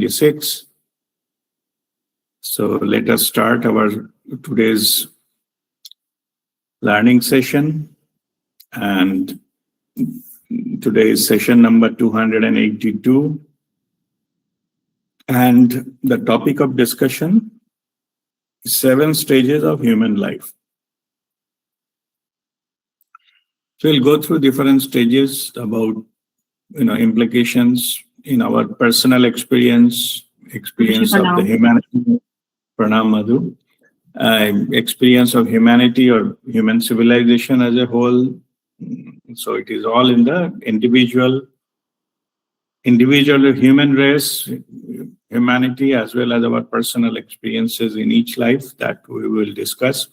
26. So let us start our today's learning session, and today is session number 282, and the topic of discussion is 7 stages of human life. So we'll go through different stages about implications in our personal experience of the humanity. Pranam Madhu. Experience of humanity or human civilization as a whole. So it is all in the individual human race, humanity, as well as our personal experiences in each life that we will discuss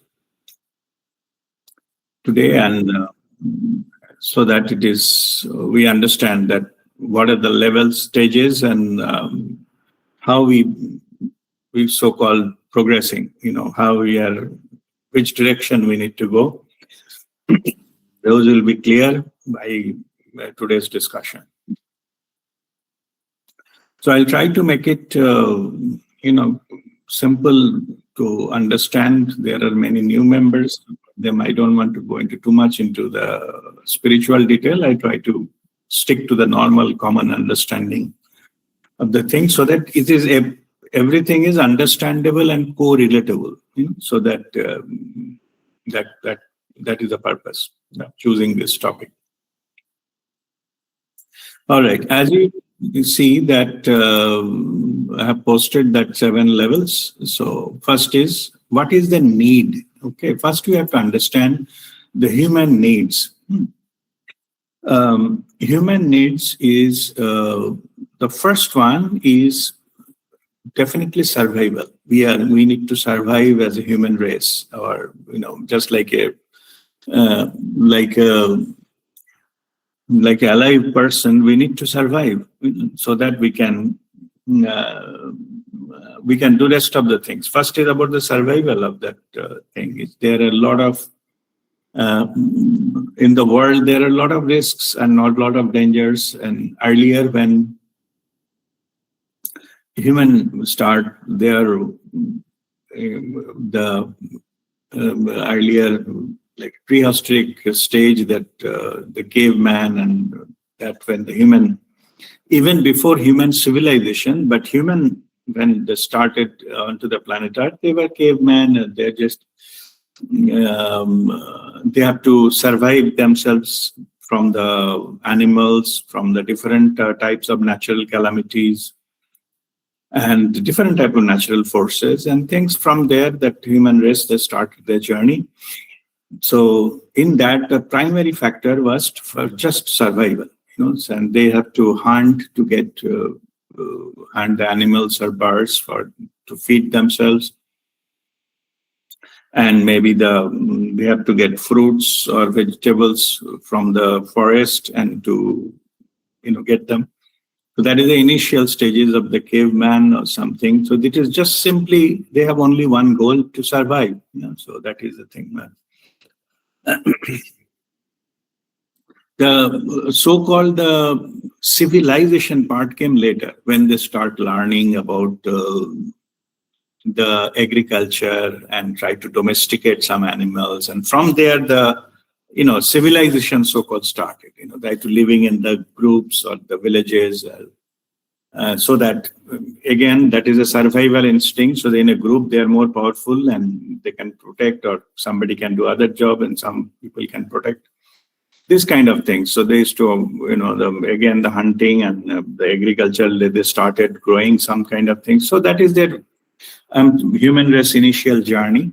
today, and so that we understand that what are the level stages and how we so-called progressing, how we are, which direction we need to go. Those will be clear by today's discussion. So I'll try to make it, simple to understand. There are many new members. I don't want to go into too much into the spiritual detail. I try to stick to the normal common understanding of the thing, so that it is everything is understandable and co-relatable. So that that is the purpose of choosing this topic. All right, as you see that I have posted that 7 levels. So first is, what is the need? Okay, first we have to understand the human needs. Human needs is the first one is definitely survival. We need to survive as a human race, or just like a alive person. We need to survive so that we can do rest of the things. First is about the survival of that thing. There are a lot of in the world, there are a lot of risks and not a lot of dangers. And earlier, when humans start their earlier like prehistoric stage, that the caveman, and that when the human, even before human civilization, but human, when they started onto the planet Earth, they were cavemen, and they're just they have to survive themselves from the animals, from the different types of natural calamities and different type of natural forces and things. From there, that human race, they started their journey. So in that, the primary factor was for just survival, and they have to hunt to get hunt the animals or birds to feed themselves, and maybe they have to get fruits or vegetables from the forest and to get them. So that is the initial stages of the caveman or something. So it is just simply, they have only one goal: to survive. So that is the thing, man. The so-called civilization part came later, when they start learning about the agriculture and try to domesticate some animals. And from there, the civilization so-called started. They to living in the groups or the villages, so that again, that is a survival instinct. So in a group, they are more powerful and they can protect, or somebody can do other job and some people can protect. This kind of thing. So they used to, again, the hunting and the agriculture, they started growing some kind of thing. So that is their human race initial journey.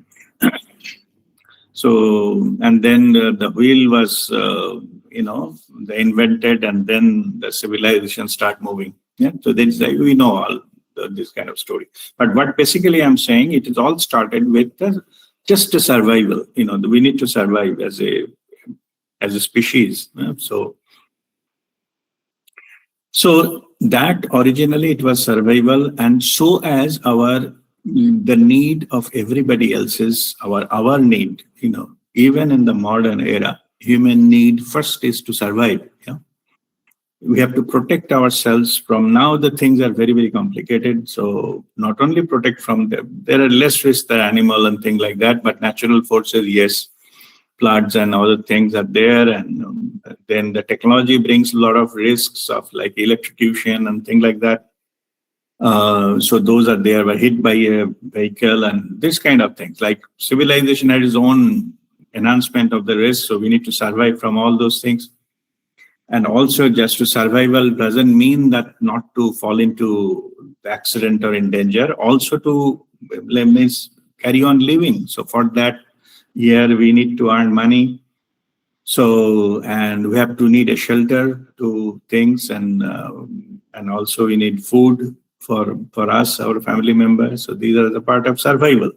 So, and then the wheel was, they invented, and then the civilization start moving. Yeah. So then we know all this kind of story. But what basically I'm saying, it is all started with just a survival. We need to survive as a species. So that originally it was survival, and so as the need of everybody else's, our need, even in the modern era, human need first is to survive. we have to protect ourselves from. Now the things are very, very complicated. So not only protect from there are less risks than animal and things like that, but natural forces, yes, floods and other things are there. And then the technology brings a lot of risks of like electrocution and things like that. So those are there, were hit by a vehicle and this kind of things. Like civilization had its own enhancement of the risk. So we need to survive from all those things. And also just to survival doesn't mean that not to fall into accident or in danger, also to means carry on living. So for that, here we need to earn money. So, and we have to need a shelter to things, and also we need food for us, our family members. So these are the part of survival.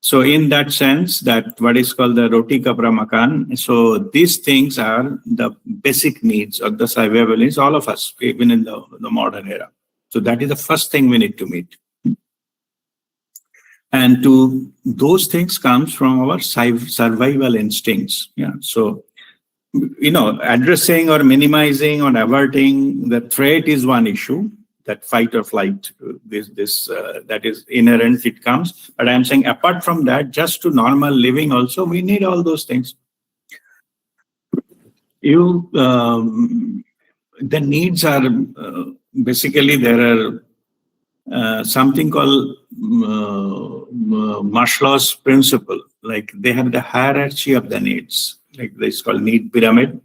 So in that sense, that what is called the roti kapra makan. So these things are the basic needs of the survival needs, all of us, even in the modern era. So that is the first thing we need to meet. And to those things comes from our survival instincts. Yeah. So, addressing or minimizing or averting the threat is one issue. That fight or flight, that is inherent, it comes. But I'm saying apart from that, just to normal living also, we need all those things. The needs are basically there are something called Maslow's principle. Like they have the hierarchy of the needs. Like this called need pyramid.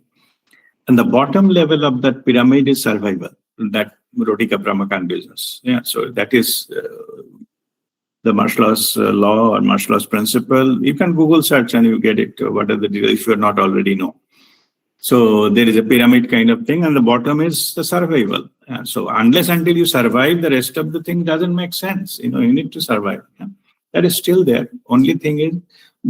And the bottom level of that pyramid is survival. That roti kapra makan business. Yeah, so that is the Maslow's law or Maslow's principle. You can Google search and you get it. What are the details if you not already know? So there is a pyramid kind of thing, and the bottom is the survival. So unless until you survive, the rest of the thing doesn't make sense. You need to survive. Yeah? That is still there. Only thing is,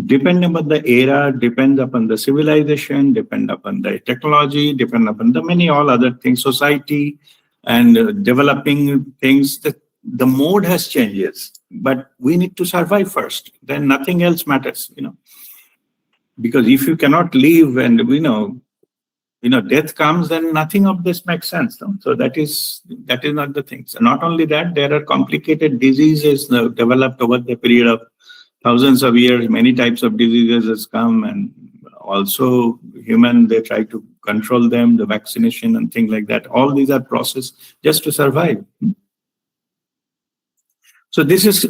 depend upon the era, depends upon the civilization, depend upon the technology, depend upon the many all other things, society and developing things. The mode has changes, but we need to survive first. Then nothing else matters. Because if you cannot live and death comes, then nothing of this makes sense. No? So that is not the thing. So not only that, there are complicated diseases developed over the period of thousands of years. Many types of diseases has come, and also they try to control them, the vaccination and things like that. All these are process just to survive. So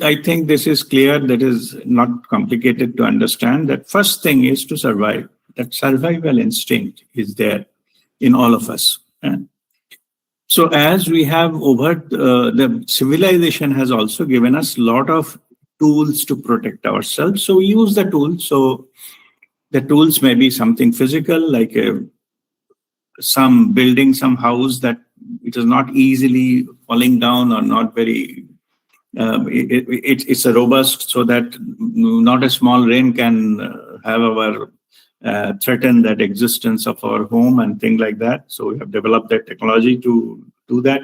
I think this is clear. That is not complicated to understand. That first thing is to survive. That survival instinct is there in all of us. So as we have the civilization has also given us a lot of tools to protect ourselves. So we use the tools. So the tools may be something physical, like some building, some house that it is not easily falling down or not very, it's a robust, so that not a small rain can have our threaten that existence of our home and things like that. So we have developed that technology to do that.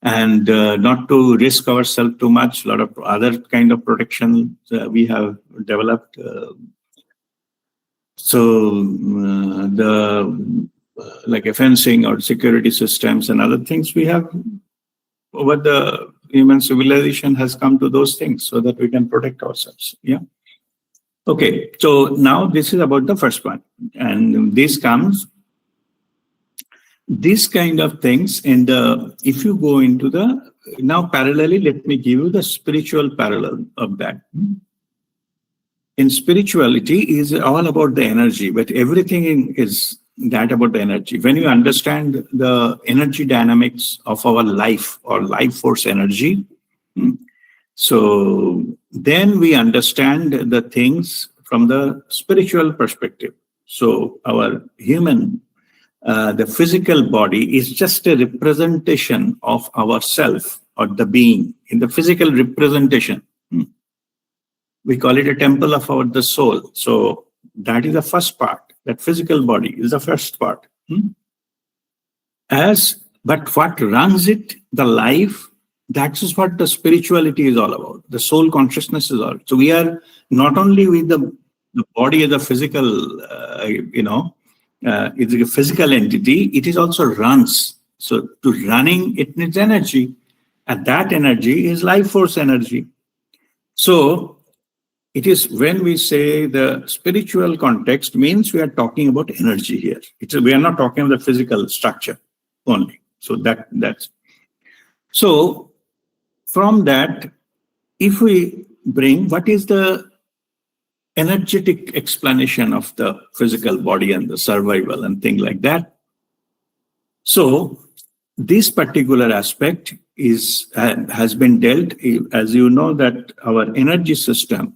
And not to risk ourselves too much. A lot of other kind of protection we have developed. Like a fencing or security systems and other things we have over the human civilization has come to those things so that we can protect ourselves. Yeah. Okay. So now this is about the first one, and this comes. These kind of things, and if you go into now parallelly, let me give you the spiritual parallel of that. In spirituality is all about the energy, but everything is that about the energy. When you understand the energy dynamics of our life or life force energy, so then we understand the things from the spiritual perspective. So our the physical body is just a representation of ourself or the being in the physical representation. We call it a temple of the soul. So that is the first part. That physical body is the first part. But what runs it, the life, that is what the spirituality is all about. The soul consciousness is all. So we are not only with the body as a physical, is a physical entity, it is also runs. So to running, it needs energy. And that energy is life force energy. So it is when we say the spiritual context means we are talking about energy here. We are not talking about the physical structure only. So that's so from that, if we bring what is the energetic explanation of the physical body and the survival and things like that. So this particular aspect has been dealt, as you know, that our energy system,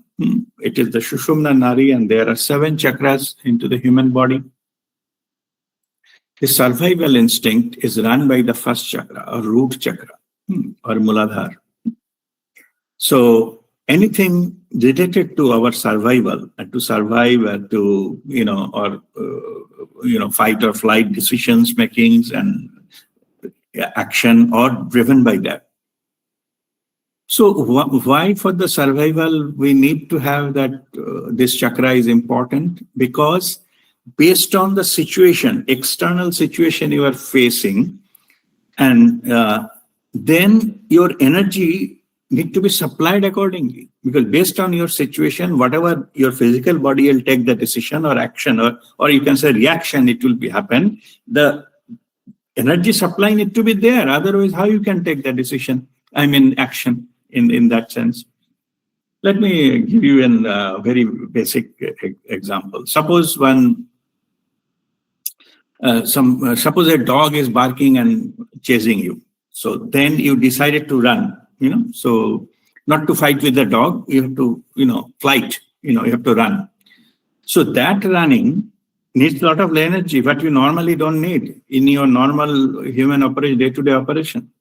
it is the Shushumna Nari, and there are 7 chakras into the human body. The survival instinct is run by the first chakra, or root chakra, or Muladhara. So anything related to our survival, and to survive, and to fight or flight decisions makings and action, or driven by that. So why for the survival we need to have that this chakra is important? Because based on the situation, external situation you are facing, and then your energy need to be supplied accordingly. Because based on your situation, whatever your physical body will take the decision or action, or you can say reaction, it will be happen. The energy supply need to be there. Otherwise, how you can take the decision? Action in that sense. Let me give you a very basic example. Suppose suppose a dog is barking and chasing you. So then you decided to run. So not to fight with the dog, you have to flight. You have to run. So that running needs a lot of energy, but you normally don't need in your normal human operation, day-to-day operation.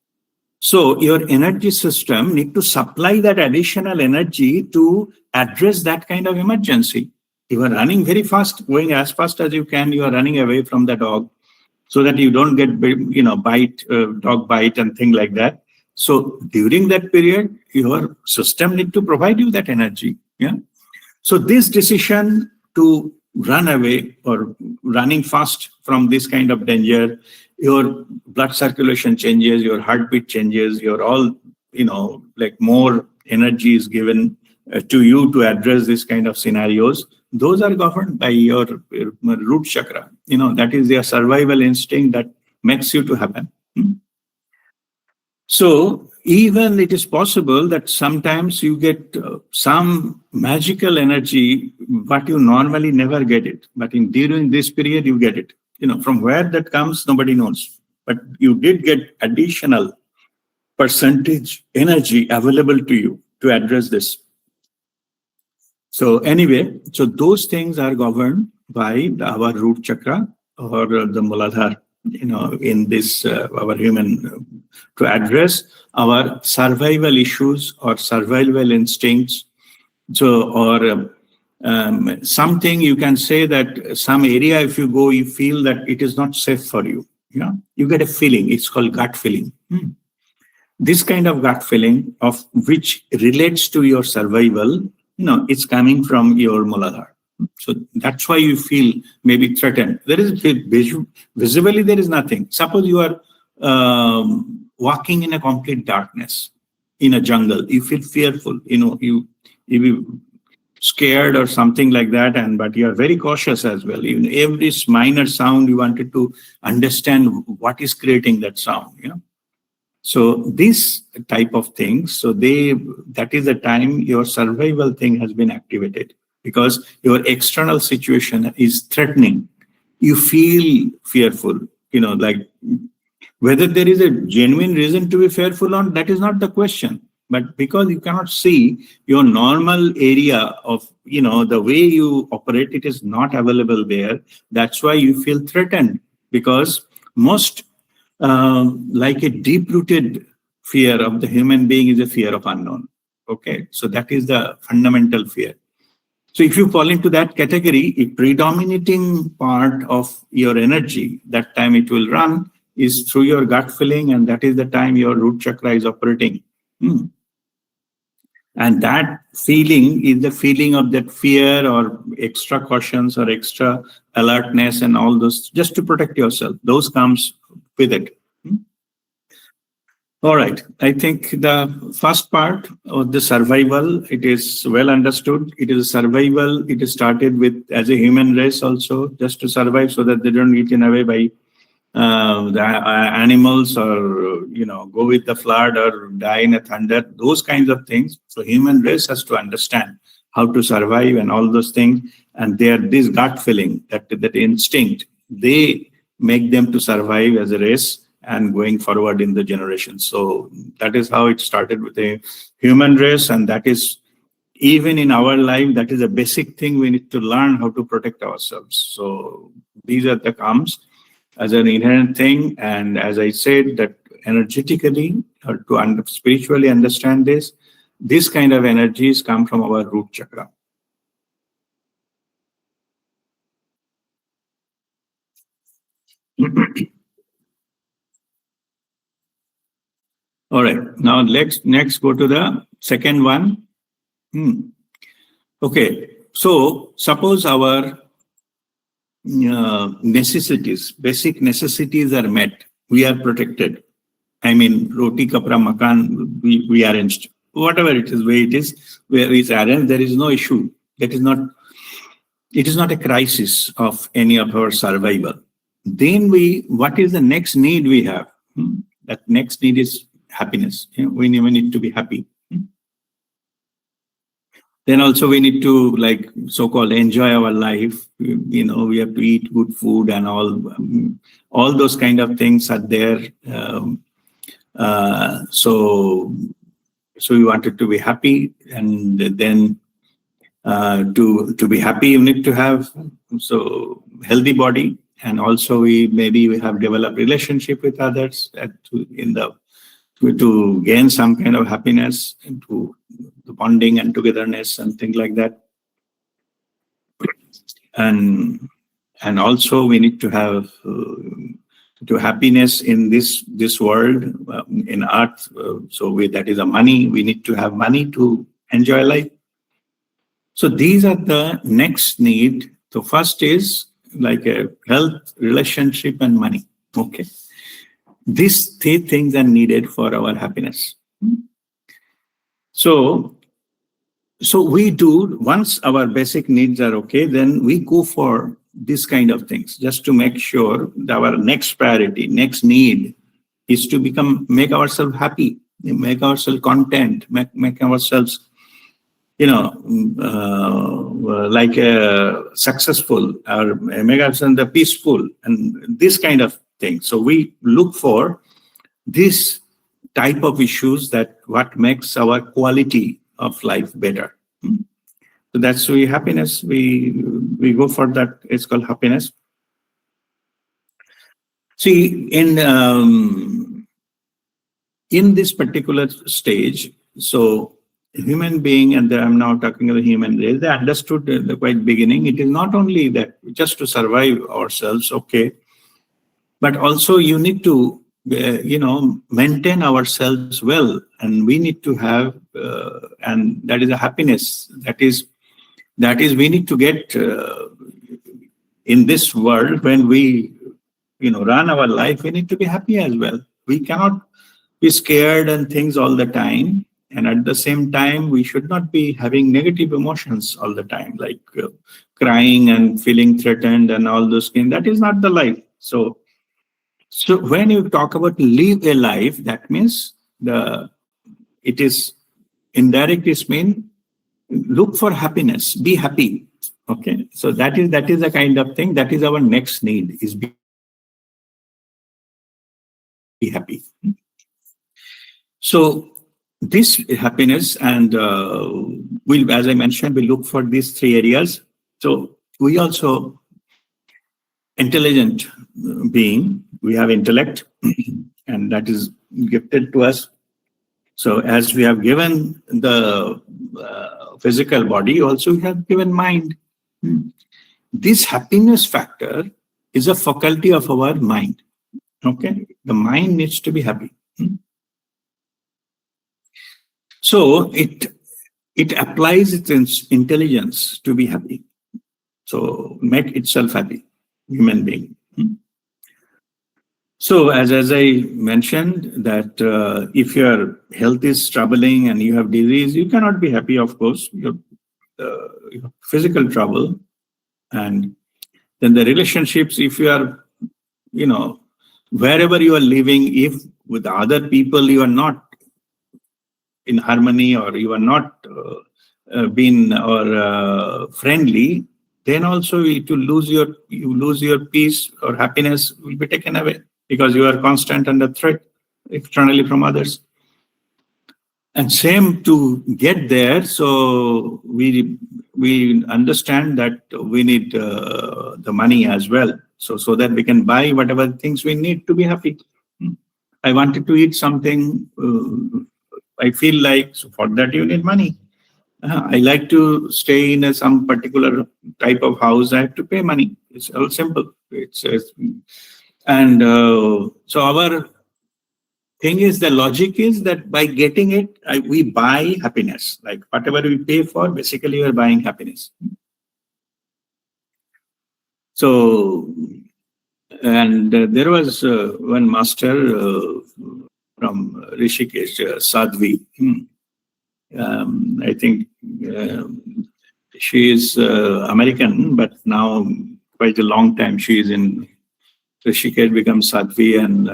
So your energy system need to supply that additional energy to address that kind of emergency. You are running very fast, going as fast as you can. You are running away from the dog so that you don't get, dog bite and things like that. So during that period, your system need to provide you that energy. Yeah. So this decision to run away or running fast from this kind of danger, your blood circulation changes, your heartbeat changes, your all, more energy is given to you to address this kind of scenarios. Those are governed by your root chakra. That is your survival instinct that makes you to happen. So even it is possible that sometimes you get some magical energy, but you normally never get it. But during this period, you get it. From where that comes, nobody knows. But you did get additional percentage energy available to you to address this. So anyway, so those things are governed by our root chakra or the Muladhara, in this our human to address our survival issues or survival instincts. So, or something you can say that some area, if you go, you feel that it is not safe for you. You get a feeling. It's called gut feeling. This kind of gut feeling of which relates to your survival, it's coming from your Muladhara. So that's why you feel maybe threatened. There is visibly there is nothing. Suppose you are walking in a complete darkness in a jungle. You feel fearful. You be scared or something like that, but you are very cautious as well. Even every minor sound you wanted to understand what is creating that sound. So this type of things. So that is the time your survival thing has been activated. Because your external situation is threatening. You feel fearful, like whether there is a genuine reason to be fearful or not, that is not the question. But because you cannot see your normal area of, the way you operate, it is not available there. That's why you feel threatened. Because most, like a deep-rooted fear of the human being is a fear of unknown. Okay, so that is the fundamental fear. So if you fall into that category, a predominating part of your energy, that time it will run, is through your gut feeling, and that is the time your root chakra is operating. And that feeling is the feeling of that fear or extra cautions or extra alertness and all those, just to protect yourself. Those comes with it. All right. I think the first part of the survival, it is well understood. It is survival. It is started with as a human race also, just to survive so that they don't get eaten away by the animals, or go with the flood or die in a thunder, those kinds of things. So human race has to understand how to survive and all those things. And this gut feeling, that instinct, they make them to survive as a race and going forward in the generation. So that is how it started with a human race, and that is even in our life, that is a basic thing. We need to learn how to protect ourselves. So these are the comes as an inherent thing. And as I said, that energetically or to spiritually understand this kind of energies come from our root chakra. All right. Now let's next go to the second one. Okay. So suppose our necessities, basic necessities are met. We are protected. I mean, roti, kapra, makan, we arranged. Whatever it is, where it is, where it's arranged, there is no issue. It is not a crisis of any of our survival. Then what is the next need we have? That next need is happiness. We need to be happy. Then also we need to, like, so-called enjoy our life. We have to eat good food and all those kind of things are there. So we wanted to be happy, and then to be happy, you need to have healthy body, and also we have developed relationship with others to gain some kind of happiness, into the bonding and togetherness and things like that. And also we need to have to happiness in this world, in earth. That is a money. We need to have money to enjoy life. So these are the next need. So first is like a health, relationship, and money. Okay. These three things are needed for our happiness. So we do, once our basic needs are okay, then we go for this kind of things, just to make sure that our next priority, next need is to make ourselves happy, make ourselves content, make ourselves, like successful, or make ourselves peaceful, and this kind of thing. So we look for this type of issues, that what makes our quality of life better. So that's happiness. We go for that. It's called happiness. See, in this particular stage, so human being, and I'm now talking about the human race, they understood at the quite beginning, it is not only that just to survive ourselves, okay, but also you need to maintain ourselves well, and we need to have and that is a happiness. That is we need to get in this world. When we run our life, we need to be happy as well. We cannot be scared and things all the time, and at the same time we should not be having negative emotions all the time, like crying and feeling threatened and all those things. That is not the life. So when you talk about live a life, that means it is indirect. It means look for happiness, be happy. Okay, so that is the kind of thing. That is our next need, is be happy. So this happiness, and as I mentioned, we look for these three areas. So we also intelligent being. We have intellect, and that is gifted to us. So as we have given the physical body, also we have given mind. This happiness factor is a faculty of our mind. Okay, the mind needs to be happy. So it applies its intelligence to be happy. So make itself happy, human being. So as I mentioned that if your health is troubling and you have disease, you cannot be happy, of course. You have physical trouble. And then the relationships, if you are, wherever you are living, if with other people you are not in harmony or you are not friendly, then also it will you lose your peace or happiness will be taken away because you are constant under threat externally from others. And same to get there. So we understand that we need the money as well. So that we can buy whatever things we need to be happy. I wanted to eat something. I feel like, so for that you need money. I like to stay in some particular type of house. I have to pay money. It's all simple. So our thing is, the logic is that by getting it, we buy happiness. Like whatever we pay for, basically we are buying happiness. So, and there was one master from Rishikesh, Sadhvi. I think she is American, but now quite a long time she is in Rishikesh, becomes Sadhvi, and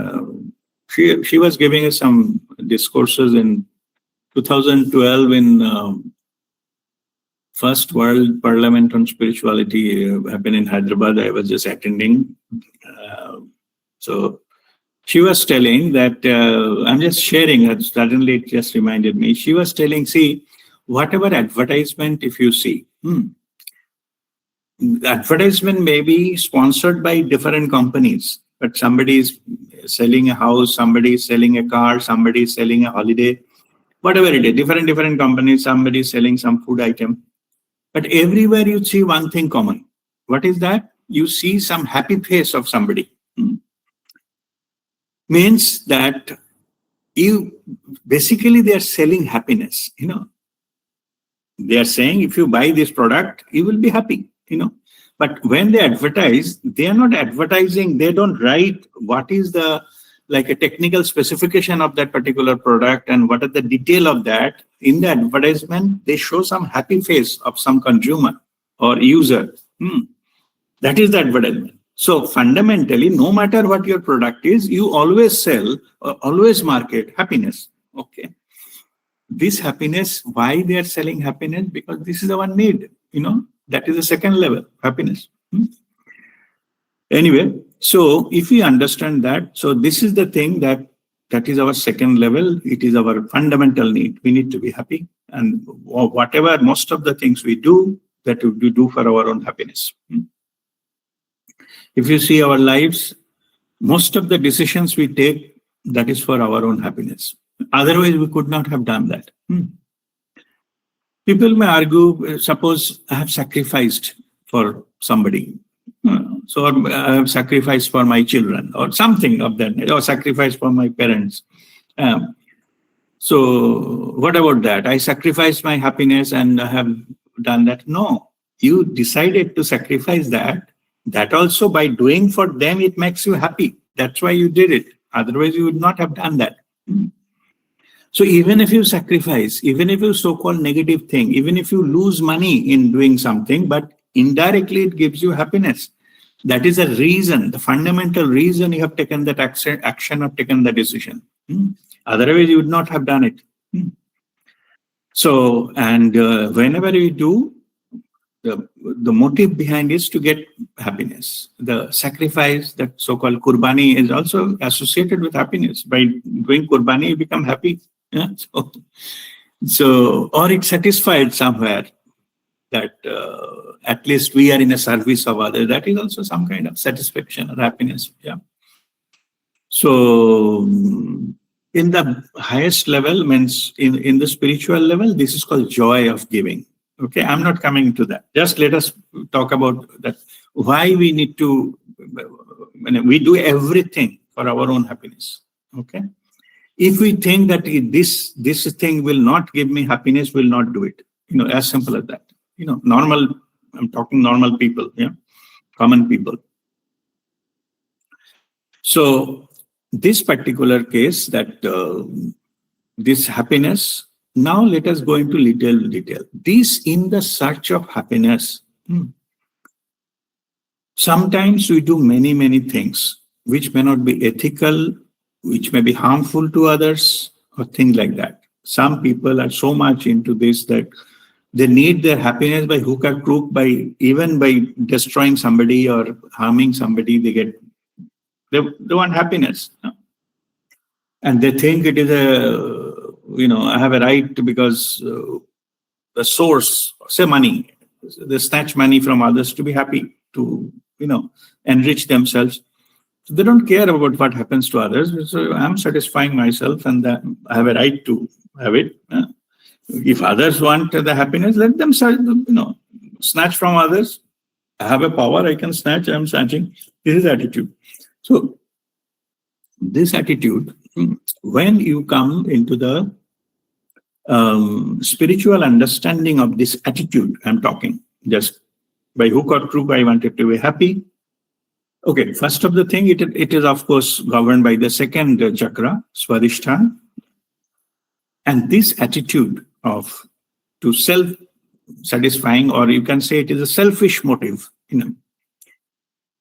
she was giving us some discourses in 2012 in First World Parliament on Spirituality happened in Hyderabad. I was just attending. So she was telling that, I'm just sharing, suddenly it just reminded me. She was telling, see, whatever advertisement if you see, the advertisement may be sponsored by different companies, but somebody is selling a house, somebody is selling a car, somebody is selling a holiday, whatever it is, different companies, somebody is selling some food item. But everywhere you see one thing common. What is that? You see some happy face of somebody. Means that basically they are selling happiness, They are saying if you buy this product, you will be happy, But when they advertise, they are not advertising, they don't write what is the like a technical specification of that particular product and what are the detail of that. In the advertisement, they show some happy face of some consumer or user. That is the advertisement. So fundamentally, no matter what your product is, you always sell or always market happiness. Okay. This happiness, why they are selling happiness? Because this is our need, that is the second level, happiness. Anyway, so if we understand that, so this is the thing that is our second level. It is our fundamental need. We need to be happy. And whatever, most of the things we do, that we do for our own happiness. If you see our lives, most of the decisions we take, that is for our own happiness. Otherwise, we could not have done that. People may argue, suppose I have sacrificed for somebody. So I have sacrificed for my children or something of that, or sacrificed for my parents. So what about that? I sacrificed my happiness and I have done that. No, you decided to sacrifice that. That also by doing for them, it makes you happy. That's why you did it. Otherwise, you would not have done that. So even if you sacrifice, even if you so-called negative thing, even if you lose money in doing something, but indirectly it gives you happiness. That is the reason, the fundamental reason you have taken that action or taken the decision. Otherwise, you would not have done it. So, and whenever you do, the motive behind is to get happiness. The sacrifice, that so-called kurbani, is also associated with happiness. By doing kurbani, you become happy. Yeah? So, or it's satisfied somewhere that at least we are in a service of others. That is also some kind of satisfaction or happiness. Yeah. So, in the highest level, means in the spiritual level, this is called joy of giving. Okay, I'm not coming to that. Just let us talk about that. Why we need to, we do everything for our own happiness. Okay, if we think that this thing will not give me happiness, we'll not do it. as simple as that. Normal, I'm talking normal people, common people. So this particular case, that this happiness, now let us go into little detail. This in the search of happiness. Sometimes we do many, many things which may not be ethical, which may be harmful to others, or things like that. Some people are so much into this that they need their happiness by hook or crook, even by destroying somebody or harming somebody. They want happiness, and they think it is I have a right because the source, say money, they snatch money from others to be happy, to enrich themselves. So they don't care about what happens to others. So I'm satisfying myself, and I have a right to have it. If others want the happiness, let them snatch from others. I have a power, I can snatch, I'm snatching. This is attitude. So this attitude, when you come into the spiritual understanding of this attitude, I'm talking, just by hook or crook, I wanted to be happy. Okay, first of the thing, it is of course governed by the second chakra, Swadhisthana. And this attitude to self-satisfying, or you can say it is a selfish motive,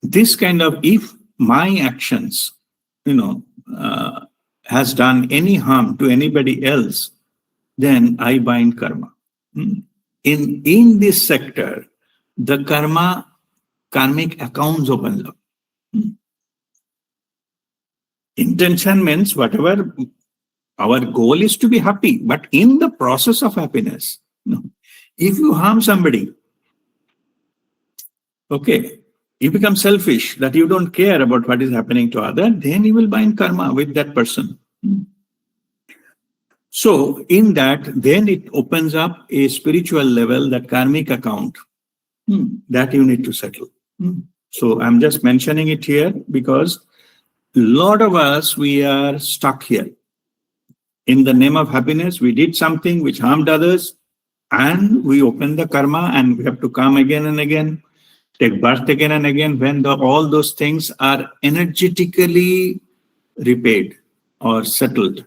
this kind of, if my actions, has done any harm to anybody else, then I bind karma. In this sector, the karmic accounts opens up. Intention means whatever our goal is to be happy, but in the process of happiness, if you harm somebody, okay, you become selfish, that you don't care about what is happening to others, then you will bind karma with that person. So in that, then it opens up a spiritual level, that karmic account, that you need to settle. So I'm just mentioning it here because a lot of us, we are stuck here. In the name of happiness, we did something which harmed others, and we open the karma, and we have to come again and again, take birth again and again, when all those things are energetically repaid or settled.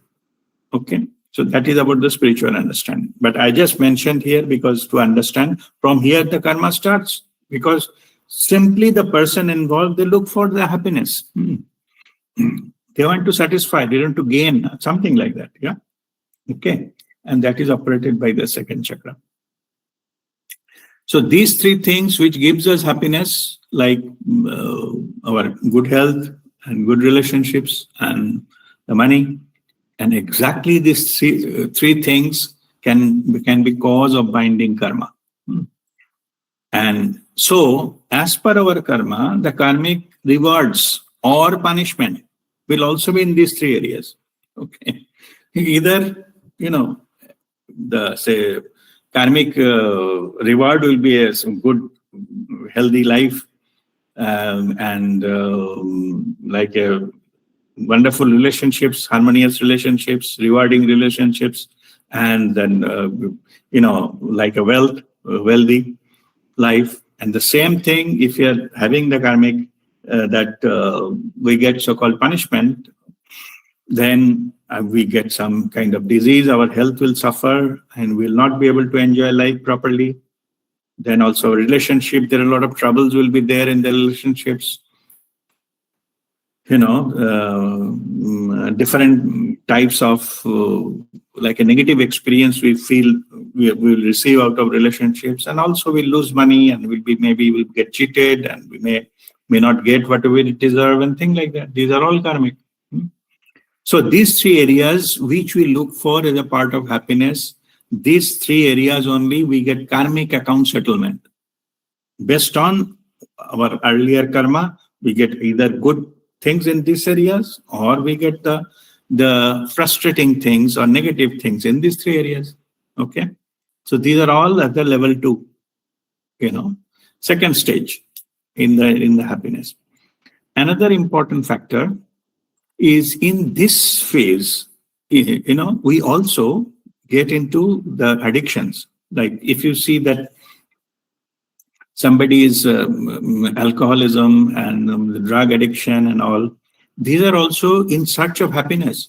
Okay, so that is about the spiritual understanding. But I just mentioned here because to understand, from here the karma starts, because simply the person involved, they look for the happiness. They want to satisfy, they want to gain, something like that. Yeah. Okay. And that is operated by the second chakra. So these three things which gives us happiness, like our good health and good relationships and the money, and exactly these three things can be cause of binding karma. And so, as per our karma, the karmic rewards or punishment will also be in these three areas. Okay, either the say karmic reward will be a good, healthy life, and like a wonderful relationships, harmonious relationships, rewarding relationships, and then like a wealthy life. And the same thing, if you're having the karmic that we get so-called punishment, then we get some kind of disease, our health will suffer, and we'll not be able to enjoy life properly. Then also relationship, there are a lot of troubles will be there in the relationships. Different types of like a negative experience we feel we will receive out of relationships, and also we'll lose money, and maybe we'll get cheated, and we may not get whatever we deserve, and things like that. These are all karmic. So these three areas which we look for as a part of happiness, these three areas only we get karmic account settlement. Based on our earlier karma, we get either good things in these areas, or we get the frustrating things or negative things in these three areas. Okay, so these are all at the level 2, second stage in the happiness. Another important factor is in this phase, we also get into the addictions. Like if you see that somebody is alcoholism and the drug addiction and all, these are also in search of happiness.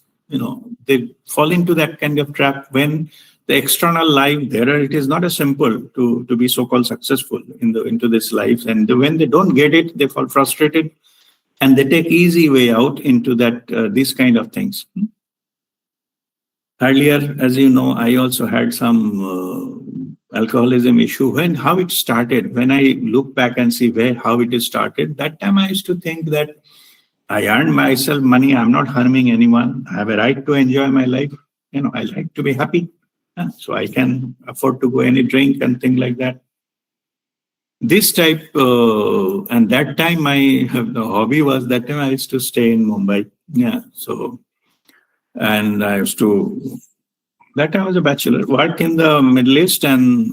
They fall into that kind of trap when the external life there, it is not as simple to be so-called successful into this life. And when they don't get it, they fall frustrated and they take easy way out into that, these kind of things. Earlier, as you know, I also had some alcoholism issue. How it started, when I look back and see how it is started, that time I used to think that I earned myself money, I'm not harming anyone, I have a right to enjoy my life. I like to be happy. So I can afford to go any drink and things like that. This type, and that time the hobby was, that time I used to stay in Mumbai. Yeah, so, and I used to, that time I was a bachelor, work in the Middle East, and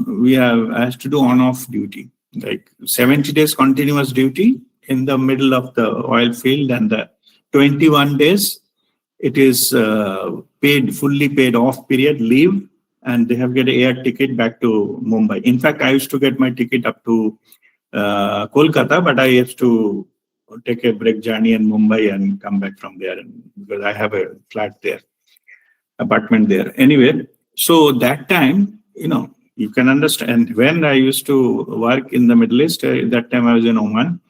I used to do on-off duty, like 70 days continuous duty in the middle of the oil field, and the 21 days, it is fully paid off period leave, and they have get an air ticket back to Mumbai. In fact, I used to get my ticket up to Kolkata, but I used to take a break journey in Mumbai and come back from there, because I have a flat there, apartment there. Anyway, so that time, you can understand, when I used to work in the Middle East, that time I was in Oman,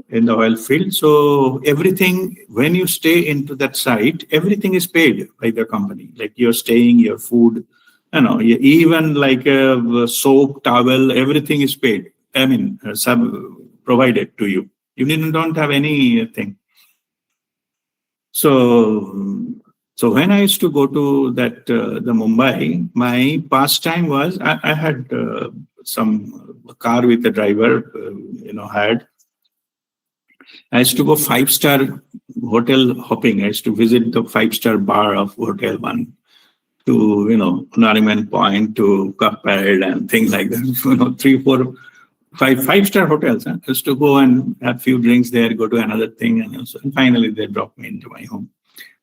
in the oil field. So everything, when you stay into that site, everything is paid by the company, like your staying, your food, even like a soap, towel, everything is paid. I mean, provided to you. You don't have anything. So when I used to go to that the Mumbai, my pastime was, I had some car with a driver, had. I used to go 5-star hotel hopping. I used to visit the 5-star bar of Hotel 1 to, Nariman Point, to Kapad and things like that. 3, 4, 5-star hotels. I used to go and have few drinks there, go to another thing. And finally, they dropped me into my home.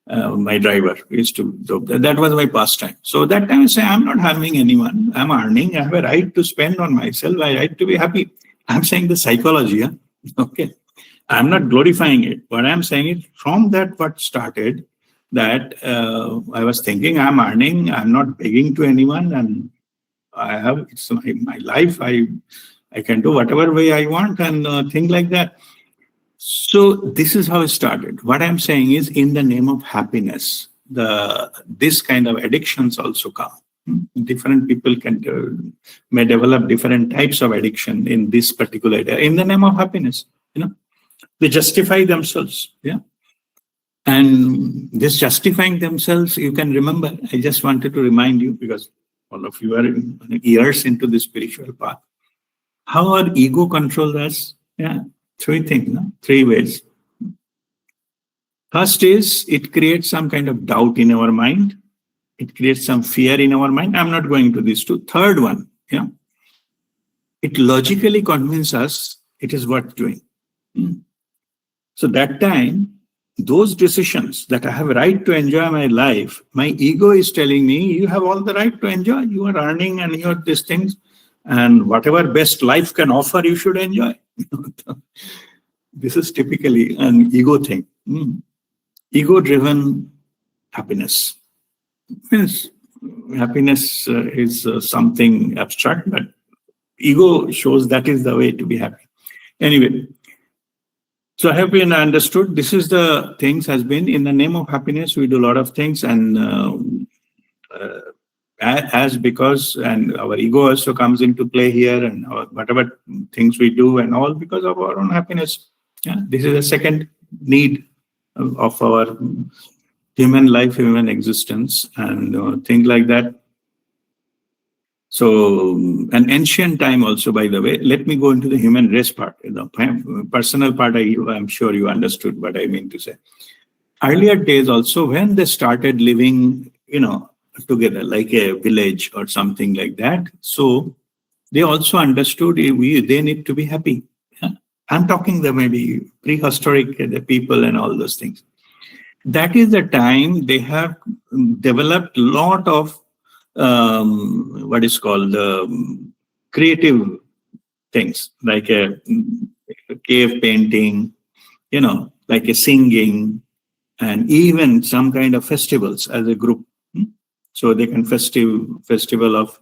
My driver used to drop that was my pastime. So that time I say, I'm not harming anyone. I'm earning. I have a right to spend on myself. I have a right to be happy. I'm saying the psychology. Okay. I'm not glorifying it. What I'm saying is, from that what started, that I was thinking, I'm earning, I'm not begging to anyone, and it's my life. I can do whatever way I want, and things like that. So this is how it started. What I'm saying is, in the name of happiness, this kind of addictions also come. Different people may develop different types of addiction in this particular area in the name of happiness. They justify themselves, and this justifying themselves, you can remember, I just wanted to remind you, because all of you are years into the spiritual path, how our ego controls us. Three things, 3 ways. First is, it creates some kind of doubt in our mind. It creates some fear in our mind. I'm not going to these 2. Third one, it logically convinces us it is worth doing. So that time, those decisions that I have a right to enjoy my life, my ego is telling me, you have all the right to enjoy. You are earning and you are these things, and whatever best life can offer, you should enjoy. This is typically an ego thing. Ego-driven happiness. Means happiness is something abstract, but ego shows that is the way to be happy. Anyway, so I have been understood. This is the things has been, in the name of happiness, we do a lot of things, and and our ego also comes into play here, and whatever things we do and all, because of our own happiness. This is the second need of our human life, human existence, and things like that. So, an ancient time also, by the way, let me go into the human race part. The personal part, I'm sure you understood what I mean to say. Earlier days also, when they started living, together, like a village or something like that, so they also understood they need to be happy. I'm talking the maybe prehistoric the people and all those things. That is the time they have developed a lot of what is called creative things, like a cave painting, like a singing, and even some kind of festivals as a group. So they can festival of,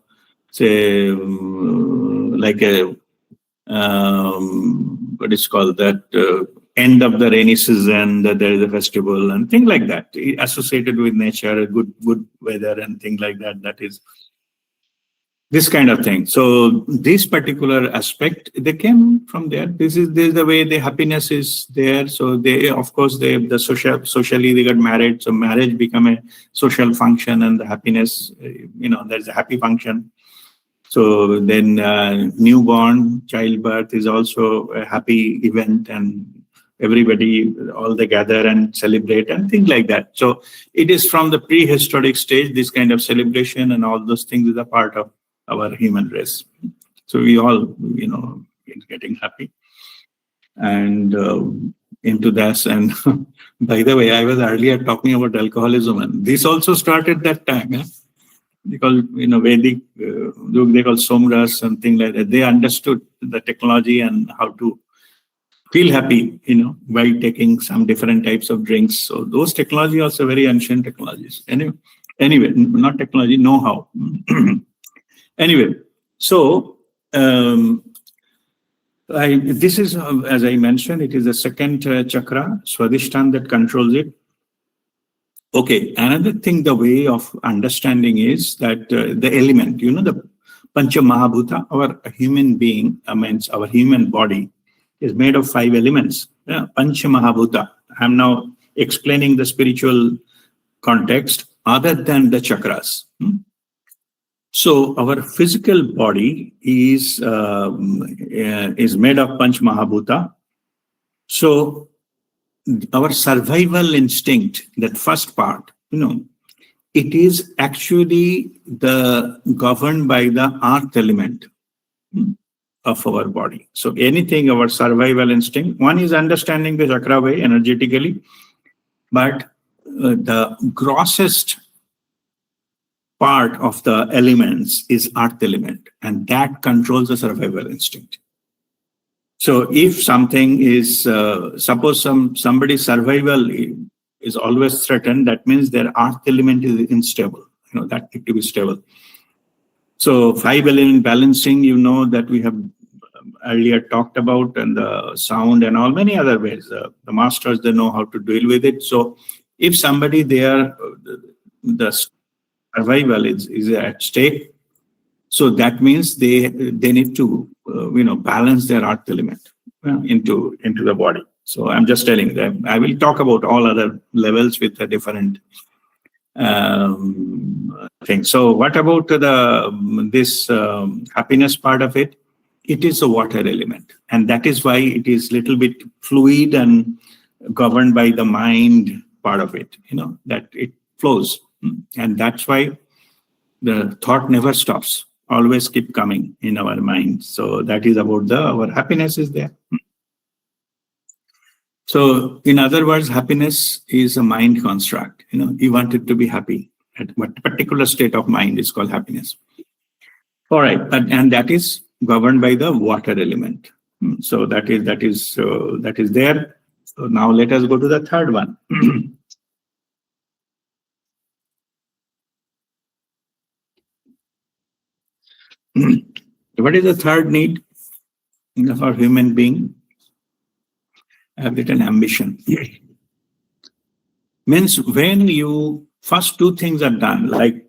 say, like a what is called that end of the rainy season, that there is a festival and things like that associated with nature, good weather and things like that. That is this kind of thing. So this particular aspect, they came from there. This is the way the happiness is there. So they, of course, socially they got married. So marriage become a social function, and the happiness, there's a happy function. So then newborn childbirth is also a happy event, and everybody all they gather and celebrate and things like that. So it is from the prehistoric stage, this kind of celebration and all those things is a part of our human race. So we all, is getting happy and into this. And by the way, I was earlier talking about alcoholism, and this also started that time. Yeah? Because Vedic, they call somras and things like that. They understood the technology and how to feel happy, by taking some different types of drinks. So those technology also very ancient technologies. Anyway, not technology, know-how. Anyway, so this is, as I mentioned, it is the second chakra, Swadhisthana, that controls it. Okay, another thing, the way of understanding is that the element, the Pancha Mahabhuta, our human being, means our human body, is made of 5 elements. Yeah, Pancha Mahabhuta. I'm now explaining the spiritual context other than the chakras. So our physical body is made of Panch Mahabhuta. So our survival instinct, that first part, it is actually governed by the earth element of our body. So anything, our survival instinct, one is understanding the chakra way energetically, but the grossest part of the elements is earth element, and that controls the survival instinct. So if something is, suppose somebody's survival is always threatened, that means their earth element is unstable, that need to be stable. So 5 element balancing, that we have earlier talked about, and the sound and all many other ways. The masters, they know how to deal with it. So if somebody there, the survival is at stake, so that means they need to balance their earth element into the body. So I'm just telling them. I will talk about all other levels with the different things. So what about this happiness part of it? It is a water element, and that is why it is little bit fluid and governed by the mind part of it. That it flows, and that's why the thought never stops. Always keep coming in our mind. So that is about our happiness is there. So in other words, happiness is a mind construct. You want it to be happy. At what particular state of mind is called happiness. All right, and that is governed by the water element. So that is there. So now let us go to the third one. What is the third need for human being? I have written ambition. Means when you first 2 things are done, like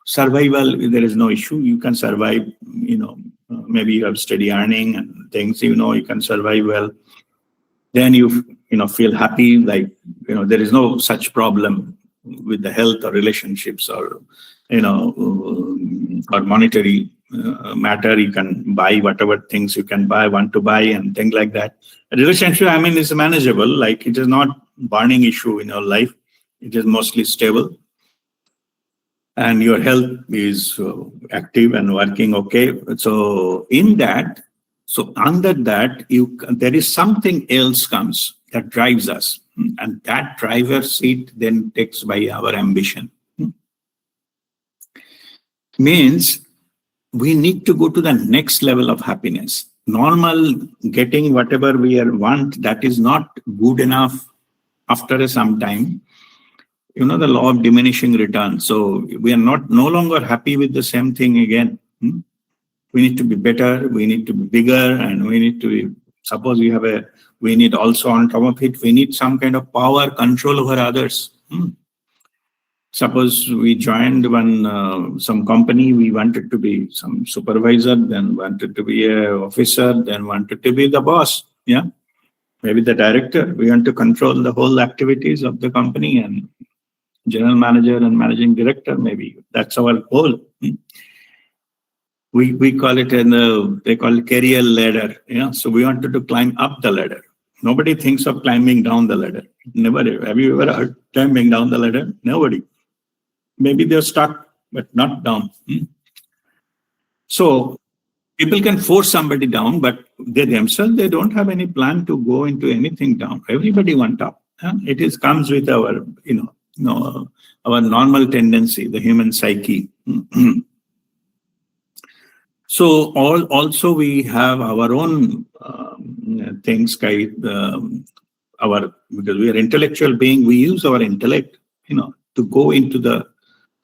survival, there is no issue. You can survive, maybe you have steady earning and things, you can survive well. Then you feel happy, like, there is no such problem with the health or relationships or, or monetary matter. You can buy whatever things you can want to buy and things like that. A relationship, is manageable. Like, it is not burning issue in your life. It is mostly stable. And your health is active and working okay. So in that, under that, there is something else comes that drives us. And that driver's seat then takes by our ambition. Means we need to go to the next level of happiness. Normal getting whatever we want, that is not good enough after some time. The law of diminishing return. So we are no longer happy with the same thing again. We need to be better, we need to be bigger, and we need to be, suppose we need also on top of it, we need some kind of power, control over others. Suppose we joined some company, we wanted to be some supervisor, then wanted to be an officer, then wanted to be the boss. Yeah, maybe the director. We want to control the whole activities of the company, and general manager and managing director. Maybe that's our goal. We call it they call it career ladder. Yeah, so we wanted to climb up the ladder. Nobody thinks of climbing down the ladder. Never. Have you ever heard climbing down the ladder? Nobody. Maybe they're stuck, but not down. So people can force somebody down, but they themselves, they don't have any plan to go into anything down. Everybody went up. It comes with our, our normal tendency, the human psyche. So also we have our own things, because we are intellectual being, we use our intellect, to go into the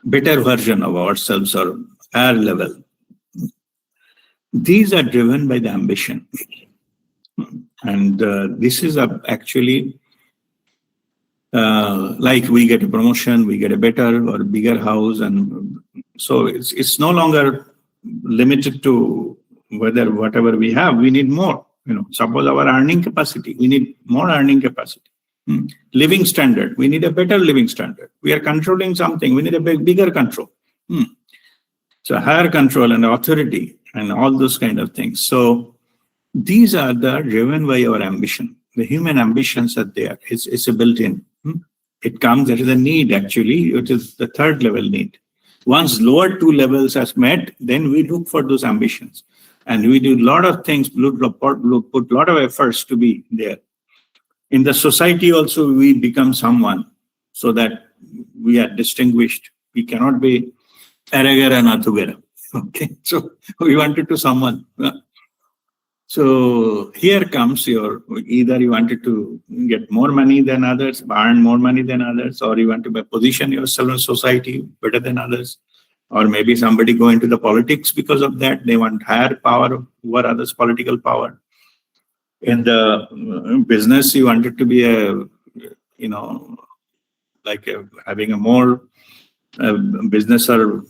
better version of ourselves or higher level. These are driven by the ambition. And this is actually like we get a promotion, we get a better or bigger house. And so it's no longer limited to whatever we have, we need more. Suppose our earning capacity, we need more earning capacity. Living standard, we need a better living standard. We are controlling something, we need a bigger control. So higher control and authority and all those kind of things. So these are driven by our ambition. The human ambitions are there. It's a built-in. It comes, that is a need actually. It is the third level need. Once lower two levels are met, then we look for those ambitions. And we do a lot of things, put a lot of efforts to be there. In the society also, we become someone so that we are distinguished. We cannot be Aragara Nathugara. Okay, so we wanted to someone. So here comes either you wanted to get more money than others, earn more money than others, or you want to position yourself in society better than others. Or maybe somebody go into the politics because of that. They want higher power over others, political power. In the business, you wanted to be having a more business or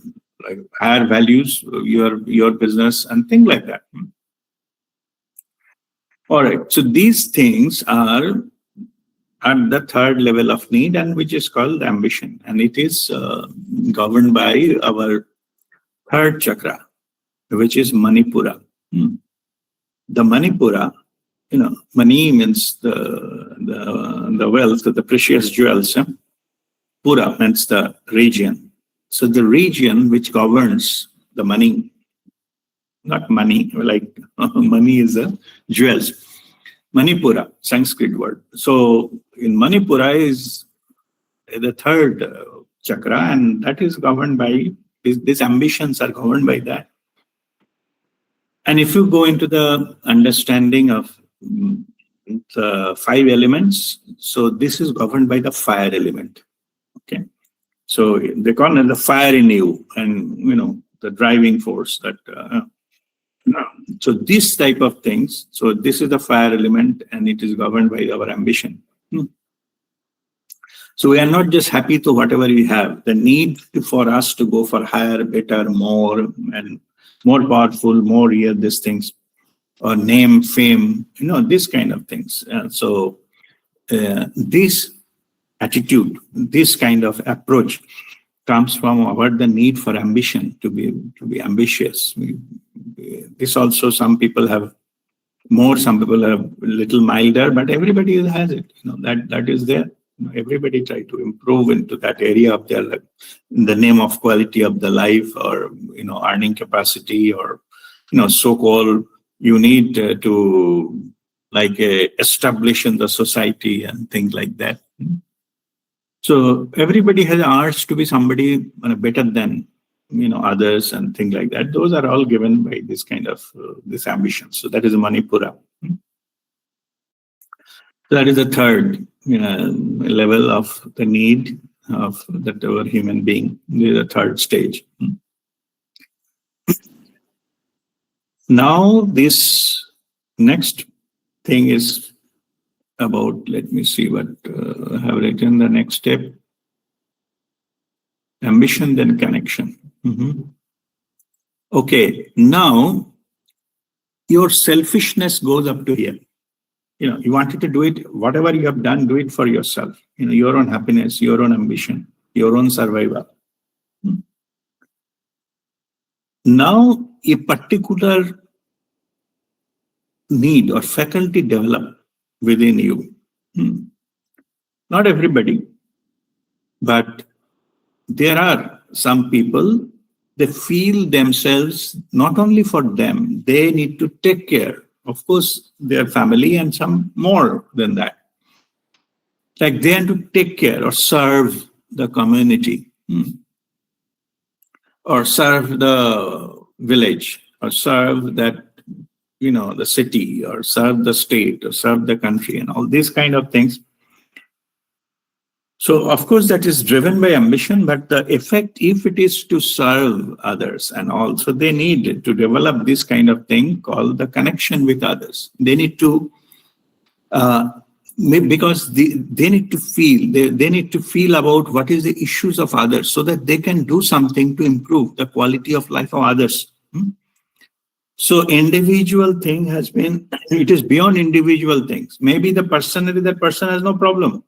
like higher values, your business and things like that. All right. So these things are at the third level of need, and which is called ambition, and it is governed by our third chakra, which is Manipura. The Manipura, money means the wealth, the precious jewels. Pura means the region. So the region which governs the money, not money, like money is the jewels. Manipura, Sanskrit word. So in Manipura is the third chakra, and that is governed by, these ambitions are governed by that. And if you go into the understanding of the 5 elements, so this is governed by the fire element. Okay. So they call it the fire in you, and the driving force that so this type of things. So this is the fire element, and it is governed by our ambition. So we are not just happy to whatever we have. The need for us to go for higher, better, more, and more powerful, more real, these things, or name, fame, this kind of things. So this attitude, this kind of approach comes from the need for ambition, to be ambitious. This also, some people have more, some people have a little milder, but everybody has it. That is there. Everybody try to improve into that area of their life, in the name of quality of the life, or earning capacity, or so-called you need to establish in the society and things like that. So everybody has urge to be somebody better than others and things like that. Those are all given by this kind of this ambition. So that is Manipura. That is the third level of the need of that our human being. This is the third stage. Now this next thing is about, let me see what I have written, the next step. Ambition, then connection. Okay, now your selfishness goes up to here. You wanted to do it, whatever you have done, do it for yourself. Your own happiness, your own ambition, your own survival. Now, a particular need or faculty develop within you. Not everybody, but there are some people, they feel themselves, not only for them, they need to take care, of course, their family and some more than that. Like they have to take care or serve the community, or serve the village, or serve that, the city, or serve the state, or serve the country, and all these kind of things. So, of course, that is driven by ambition, but the effect, if it is to serve others and also they need to develop this kind of thing called the connection with others. They need to, because they need to feel, they need to feel about what is the issues of others so that they can do something to improve the quality of life of others. So individual thing has been, it is beyond individual things. Maybe that person has no problem.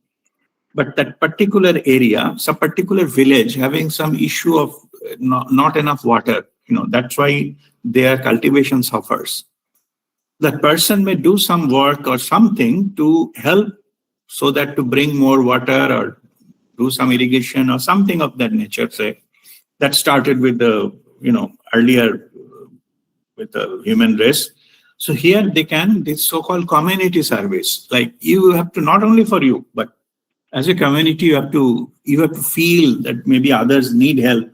But that particular area, some particular village having some issue of not enough water, that's why their cultivation suffers. That person may do some work or something to help so that to bring more water or do some irrigation or something of that nature, say. That started with the, earlier with the human race. So here they can, this so-called community service, like you have to, not only for you, but as a community, you have to feel that maybe others need help.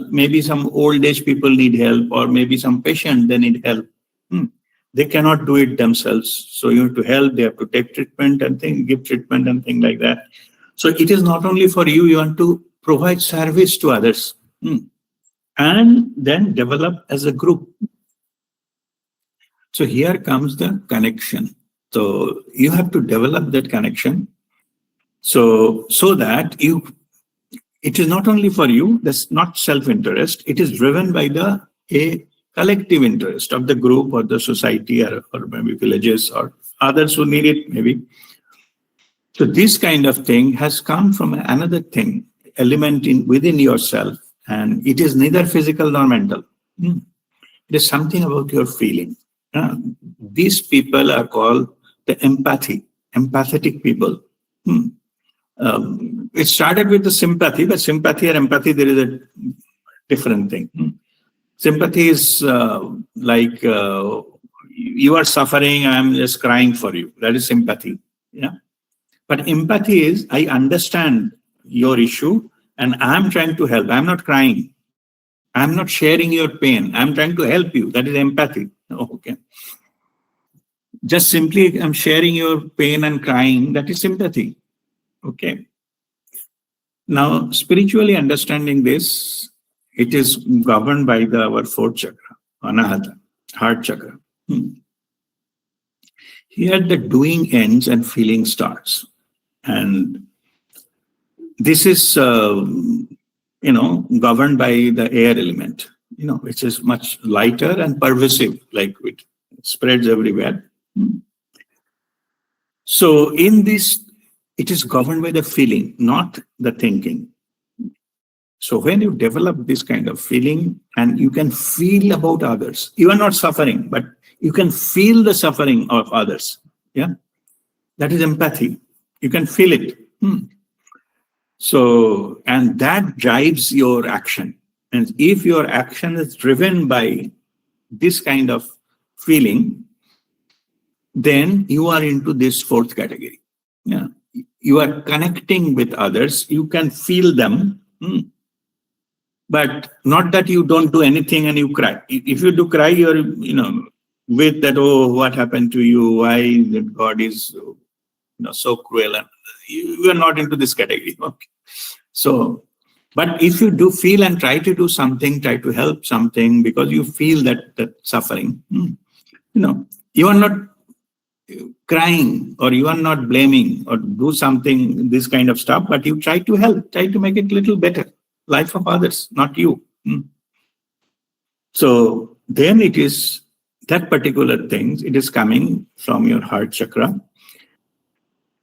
Maybe some old age people need help, or maybe some patient, they need help. They cannot do it themselves. So you have to help, they have to take treatment and give treatment and things like that. So it is not only for you, you want to provide service to others. And then develop as a group. So here comes the connection. So you have to develop that connection. So that it is not only for you, that's not self-interest, it is driven by a collective interest of the group or the society or maybe villages or others who need it maybe. So this kind of thing has come from another thing, element within yourself, and it is neither physical nor mental. It is something about your feeling. These people are called the empathetic people. It started with the sympathy, but sympathy or empathy, there is a different thing. Sympathy is like you are suffering, I am just crying for you. That is sympathy. Yeah. But empathy is I understand your issue and I am trying to help. I am not crying. I am not sharing your pain. I am trying to help you. That is empathy. Okay. Just simply I'm sharing your pain and crying. That is sympathy. Okay. Now, spiritually understanding this, it is governed by our fourth chakra, Anahata, heart chakra. Here the doing ends and feeling starts. And this is, governed by the air element, which is much lighter and pervasive, like it spreads everywhere. So in this, it is governed by the feeling, not the thinking. So when you develop this kind of feeling and you can feel about others, you are not suffering, but you can feel the suffering of others. Yeah, that is empathy. You can feel it. So, and that drives your action. And if your action is driven by this kind of feeling, then you are into this fourth category. Yeah. You are connecting with others. You can feel them. But not that you don't do anything and you cry. If you do cry, you're, with that, oh, what happened to you? Why that God is, so cruel? And you are not into this category. Okay. So, but if you do feel and try to do something, try to help something because you feel that suffering, you are not crying or you are not blaming or do something, this kind of stuff, but you try to help, try to make it a little better. Life of others, not you. So then it is that particular thing, it is coming from your heart chakra.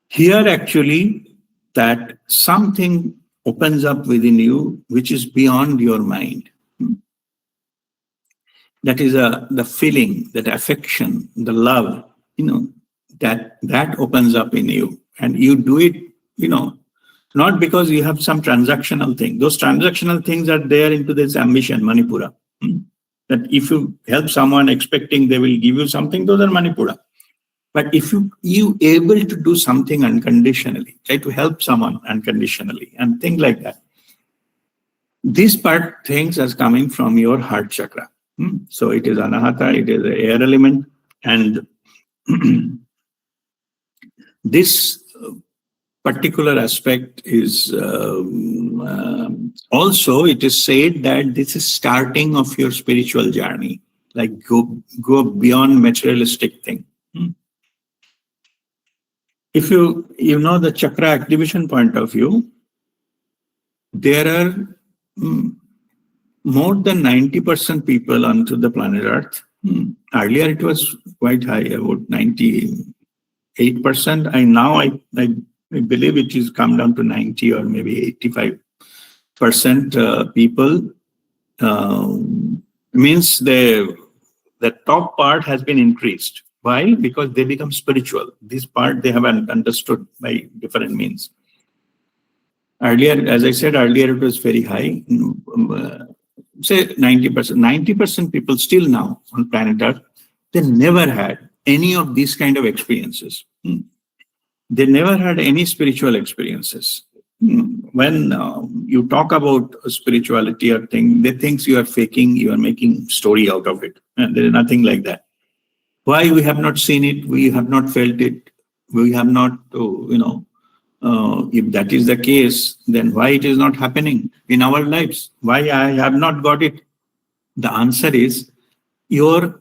Here actually that something opens up within you which is beyond your mind. That is the feeling, that affection, the love, that opens up in you. And you do it, not because you have some transactional thing. Those transactional things are there into this ambition, Manipura. That if you help someone expecting they will give you something, those are Manipura. But if you able to do something unconditionally, try to help someone unconditionally and things like that, this part things is coming from your heart chakra. So it is anahata, it is the air element, and this particular aspect is also, it is said that this is starting of your spiritual journey, like go beyond materialistic thing. If you know the chakra activation point of view, there are more than 90% people onto the planet Earth. Earlier it was quite high, about 98%. And now I believe it is come down to 90 or maybe 85% people. Means the top part has been increased. Why? Because they become spiritual. This part they have understood by different means. Earlier, as I said earlier, it was very high. Say 90%. 90% people still now on planet Earth, they never had any of these kind of experiences. They never had any spiritual experiences. When you talk about spirituality or thing, they think you are faking, you are making story out of it. And there is nothing like that. Why we have not seen it, we have not felt it, we have not, if that is the case, then why it is not happening in our lives? Why I have not got it? The answer is the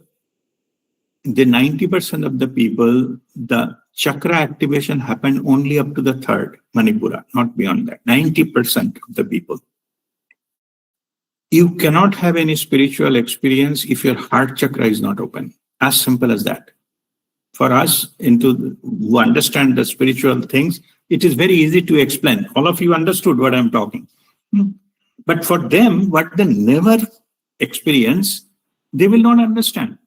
90% of the people, the chakra activation happened only up to the third Manipura, not beyond that. 90% of the people. You cannot have any spiritual experience if your heart chakra is not open. As simple as that. For us, who understand the spiritual things, it is very easy to explain. All of you understood what I'm talking. But for them, what they never experience, they will not understand.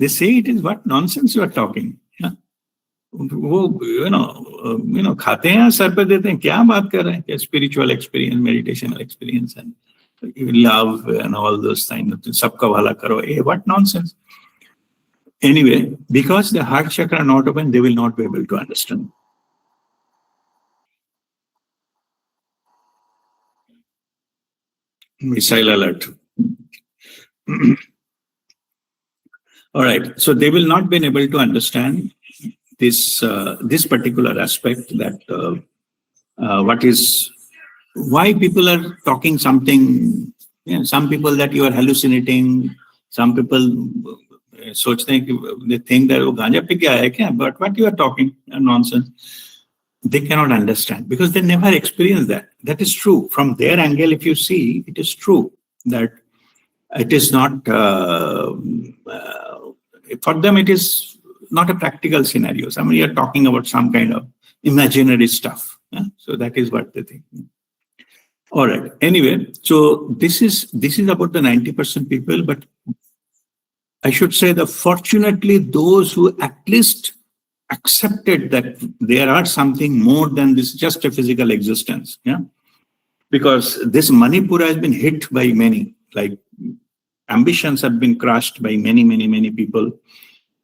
They say it is what nonsense you are talking. वो खाते हैं sir पे देते हैं, क्या बात कर रहे हैं? Spiritual experience, meditational experience, and love and all those things. सबका भला करो. What nonsense? Anyway, because the heart chakra are not open, they will not be able to understand. Missile alert. All right. So they will not be able to understand this particular aspect, that why people are talking something. Some people that you are hallucinating. Some people they think that ganja pe kya hai kya? But what you are talking nonsense. They cannot understand because they never experienced that. That is true. From their angle, if you see, it is true that it is not, for them, it is not a practical scenario. Somebody are talking about some kind of imaginary stuff. So that is what they think. All right. Anyway, so this is about the 90% people, but I should say that fortunately, those who at least accepted that there are something more than this, just a physical existence. Because this Manipura has been hit by many, like ambitions have been crushed by many people.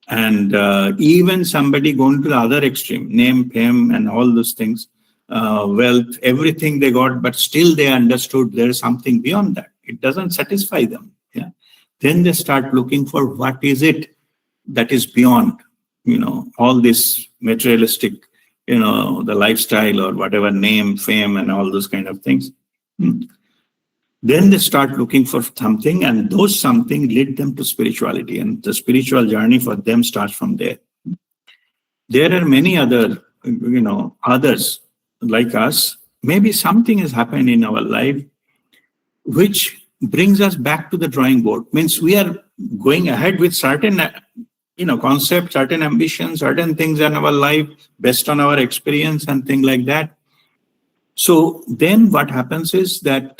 And even somebody going to the other extreme, name, fame, and all those things, wealth, everything they got, but still they understood there is something beyond that. It doesn't satisfy them. Yeah. Then they start looking for what is it that is beyond, all this materialistic, the lifestyle or whatever, name, fame, and all those kind of things. Then they start looking for something, and those something lead them to spirituality, and the spiritual journey for them starts from there. There are many other, others like us. Maybe something has happened in our life which brings us back to the drawing board. Means we are going ahead with certain, concepts, certain ambitions, certain things in our life based on our experience and things like that. So then what happens is that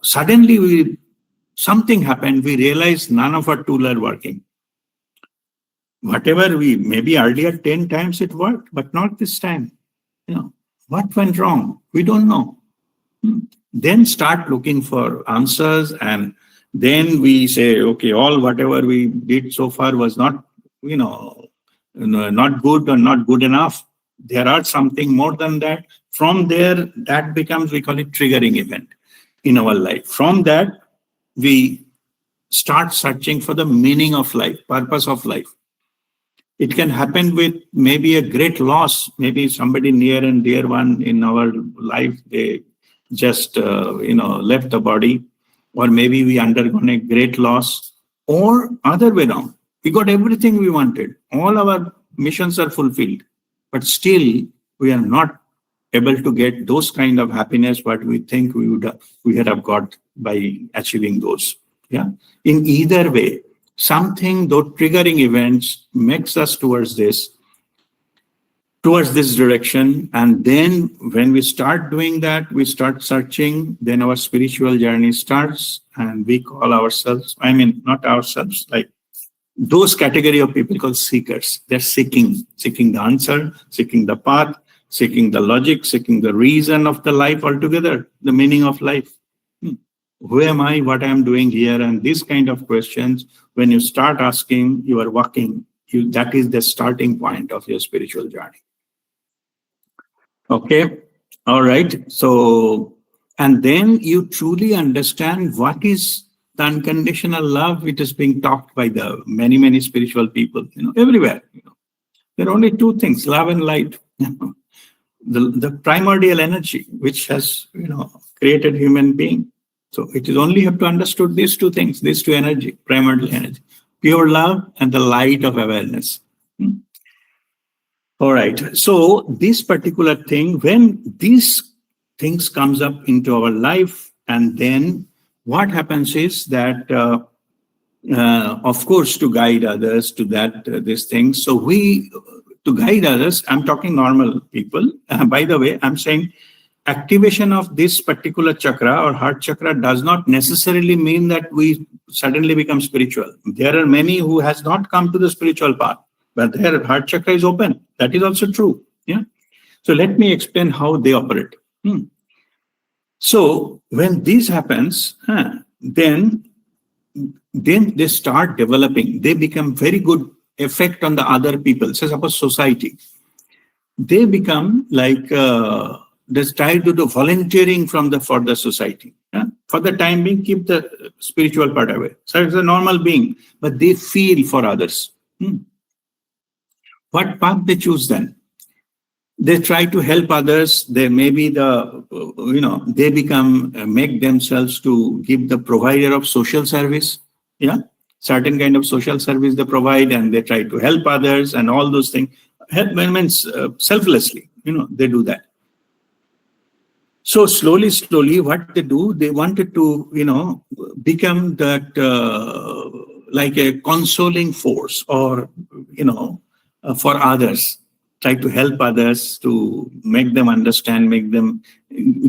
suddenly something happened. We realized none of our tools are working. Whatever maybe earlier 10 times it worked, but not this time. What went wrong? We don't know. Then start looking for answers, and then we say, okay, whatever we did so far was not, not good or not good enough. There are something more than that. From there, that becomes, we call it triggering event in our life. From that, we start searching for the meaning of life, purpose of life. It can happen with maybe a great loss, maybe somebody near and dear one in our life, they just, left the body, or maybe we undergone a great loss, or other way around. We got everything we wanted. All our missions are fulfilled, but still we are not able to get those kind of happiness what we think we had have got by achieving those. Yeah. In either way, something, those triggering events makes us towards this direction. And then when we start doing that, we start searching, then our spiritual journey starts, and we call ourselves, not ourselves, like those category of people called seekers. They're seeking the answer, seeking the path, seeking the logic, seeking the reason of the life altogether, the meaning of life. Who am I? What I am doing here? And these kind of questions, when you start asking, you are walking. That is the starting point of your spiritual journey. Okay. All right. So, and then you truly understand what is the unconditional love, which is being talked by the many, many spiritual people, everywhere. There are only two things, love and light. The primordial energy, which has, created human being. So it is only have to understood these two things, these two energy, primordial energy, pure love and the light of awareness. All right. So this particular thing, when these things comes up into our life, and then what happens is that, of course, to guide others to that, this thing. So to guide others, I'm talking normal people. By the way, I'm saying activation of this particular chakra or heart chakra does not necessarily mean that we suddenly become spiritual. There are many who has not come to the spiritual path, but their heart chakra is open. That is also true. Yeah. So let me explain how they operate. So when this happens, then they start developing. They become very good effect on the other people. So suppose society, they become like they try to do volunteering for the society. Yeah? For the time being, keep the spiritual part away. So it's a normal being, but they feel for others. What path they choose then? They try to help others. They maybe they become make themselves to give the provider of social service. Yeah, certain kind of social service they provide, and they try to help others and all those things. Help means selflessly. They do that. So slowly, what they do, they wanted to become that like a consoling force, or for others. Try to help others, to make them understand,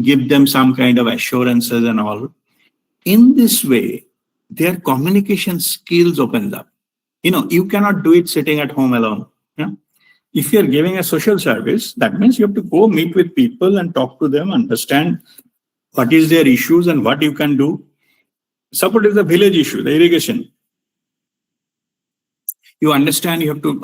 give them some kind of assurances and all. In this way, their communication skills opens up. You cannot do it sitting at home alone. Yeah? If you're giving a social service, that means you have to go meet with people and talk to them, understand what is their issues and what you can do. Suppose it's a village issue, the irrigation. You understand, you have to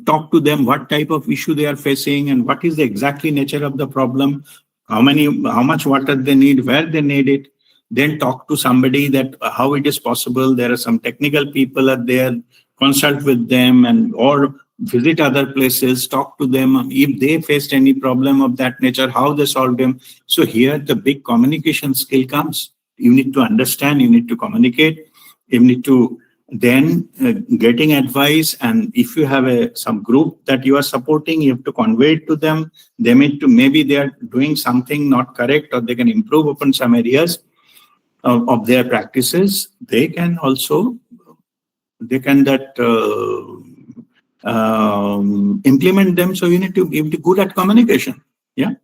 talk to them what type of issue they are facing and what is the exactly nature of the problem, how much water they need, where they need it. Then talk to somebody that how it is possible. There are some technical people are there, consult with them, and or visit other places, talk to them. If they faced any problem of that nature, how they solved them. So here the big communication skill comes. You need to understand, you need to communicate, you need to then getting advice, and if you have some group that you are supporting, you have to convey it to them. They maybe they are doing something not correct, or they can improve upon some areas of their practices. They can implement them. So you need to be good at communication. Yeah.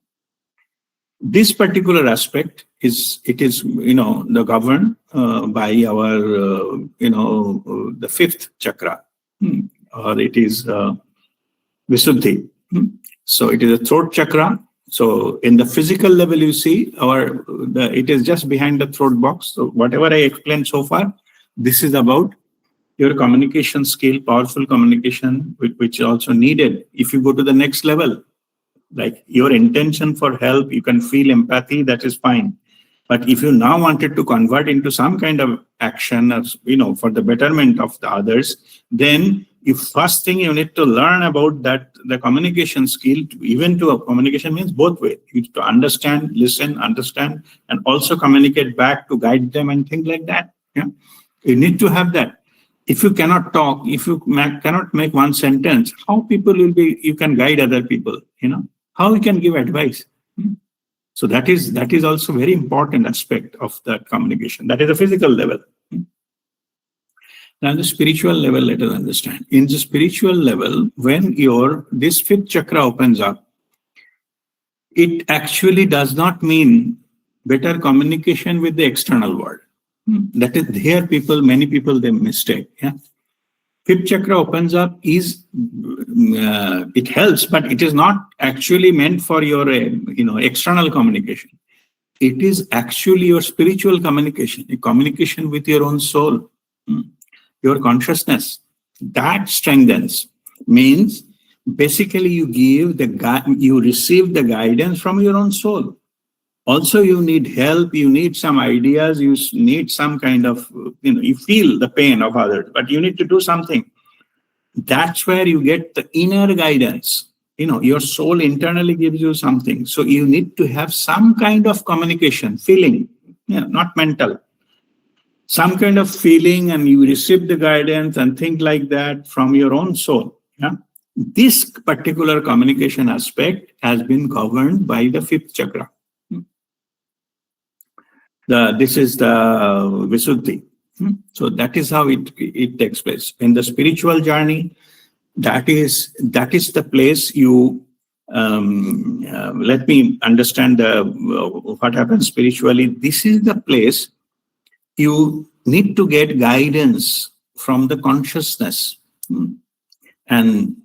This particular aspect is the governed by our the fifth chakra, or it is Visuddhi. So it is a throat chakra. So in the physical level, you see it is just behind the throat box. So whatever I explained so far, this is about your communication skill, powerful communication, which is also needed. If you go to the next level, like your intention for help, you can feel empathy, that is fine. But if you now wanted to convert into some kind of action, for the betterment of the others, then first thing you need to learn about that, the communication skill. Even to a communication means both ways. You need to understand, listen, understand, and also communicate back to guide them and things like that. Yeah, you need to have that. If you cannot talk, if you cannot make one sentence, how you can guide other people, how you can give advice. So that is also very important aspect of that communication. That is a physical level. Now the spiritual level, let us understand. In the spiritual level, when this fifth chakra opens up, it actually does not mean better communication with the external world. That is here many people they mistake. Yeah. Fifth chakra opens up it helps, but it is not actually meant for your external communication. It is actually your spiritual communication, a communication with your own soul, your consciousness. That strengthens. Means basically you receive the guidance from your own soul. Also, you need help, you need some ideas, you need some kind of, you feel the pain of others, but you need to do something. That's where you get the inner guidance. Your soul internally gives you something. So you need to have some kind of communication, feeling, not mental. Some kind of feeling, and you receive the guidance and things like that from your own soul. Yeah? This particular communication aspect has been governed by the fifth chakra. This is the Visuddhi. So that is how it takes place. In the spiritual journey, that is the place you, let me understand what happens spiritually. This is the place you need to get guidance from the consciousness. And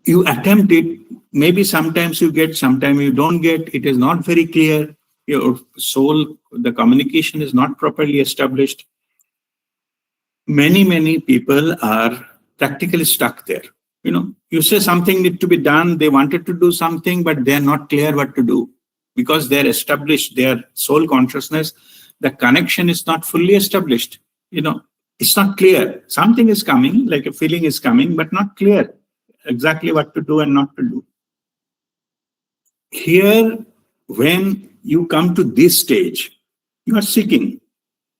you attempt it. Maybe sometimes you get, sometimes you don't get. It is not very clear. Your soul, the communication is not properly established. Many people are practically stuck there. You say something need to be done. They wanted to do something, but they're not clear what to do because they're established. Their soul consciousness, the connection is not fully established. It's not clear. Something is coming, like a feeling is coming, but not clear exactly what to do and not to do. Here, when you come to this stage, you are seeking.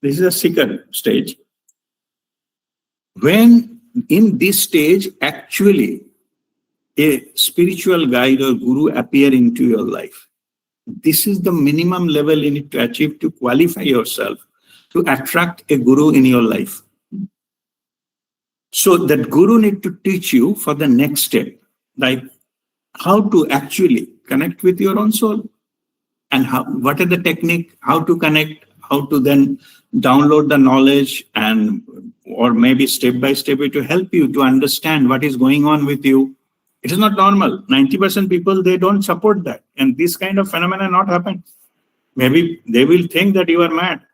This is a seeker stage. When in this stage, actually, a spiritual guide or guru appear into your life. This is the minimum level you need to achieve to qualify yourself to attract a guru in your life. So that guru need to teach you for the next step, like how to actually connect with your own soul, and what are the technique, how to connect, how to then download the knowledge, or maybe step by step to help you to understand what is going on with you. It is not normal. 90% people, they don't support that. And this kind of phenomena not happen. Maybe they will think that you are mad.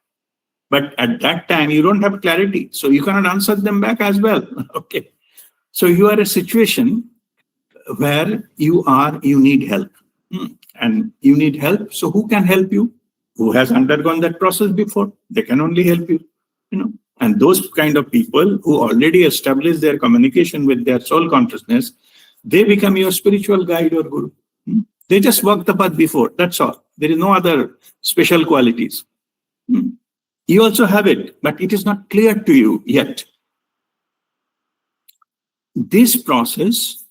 But at that time, you don't have clarity. So you cannot answer them back as well. Okay. So you are a situation where you need help. And you need help. So who can help you? Who has undergone that process before? They can only help you. And those kind of people who already established their communication with their soul consciousness, they become your spiritual guide or guru. They just walked the path before. That's all. There is no other special qualities. You also have it, but it is not clear to you yet. This process,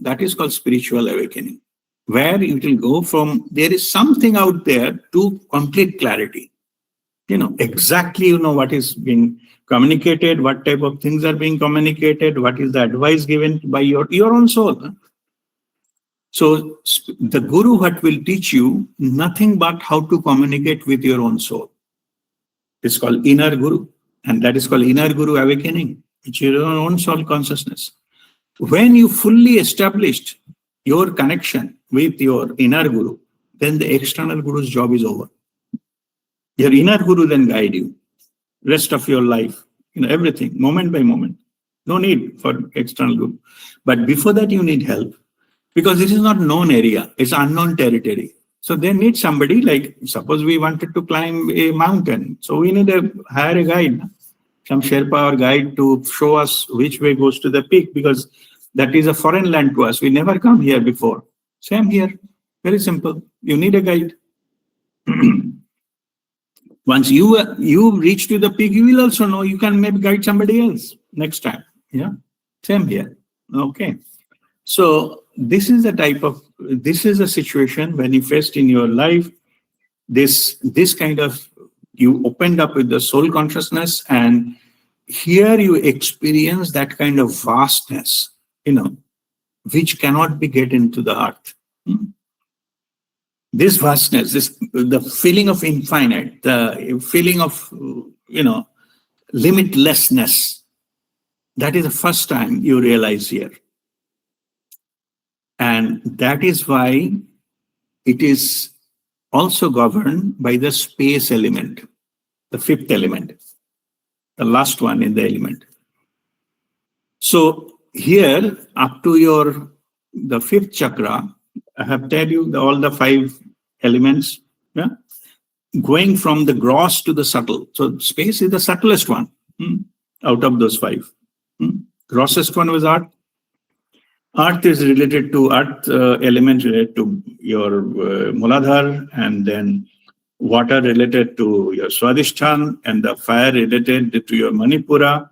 that is called spiritual awakening, where it will go from there is something out there to complete clarity. Exactly what is being communicated, what type of things are being communicated, what is the advice given by your own soul. So the guru, what will teach you? Nothing but how to communicate with your own soul. It's called inner guru, and that is called inner guru awakening. It's your own soul consciousness. When you fully established your connection with your inner guru, then the external guru's job is over. Your inner guru then guide you rest of your life, everything, moment by moment. No need for external guru. But before that, you need help, because this is not known area, it's unknown territory. So they need somebody, like suppose we wanted to climb a mountain, so we need to hire a guide, some Sherpa or guide to show us which way goes to the peak, because that is a foreign land to us. We never come here before. Same here, very simple. You need a guide. Once you reach to the peak, you will also know. You can maybe guide somebody else next time. Yeah, same here. Okay. So this is a situation manifest in your life. This kind of, you opened up with the soul consciousness, and here you experience that kind of vastness, which cannot be get into the earth. This vastness, the feeling of infinite, the feeling of, limitlessness, that is the first time you realize here. And that is why it is also governed by the space element, the fifth element, the last one in the element. So here, up to the fifth chakra, I have told you all the 5 elements, going from the gross to the subtle. So space is the subtlest one out of those 5. Grossest one was earth. Earth is related to earth element related to your Muladhar, and then water related to your Swadhisthana, and the fire related to your Manipura,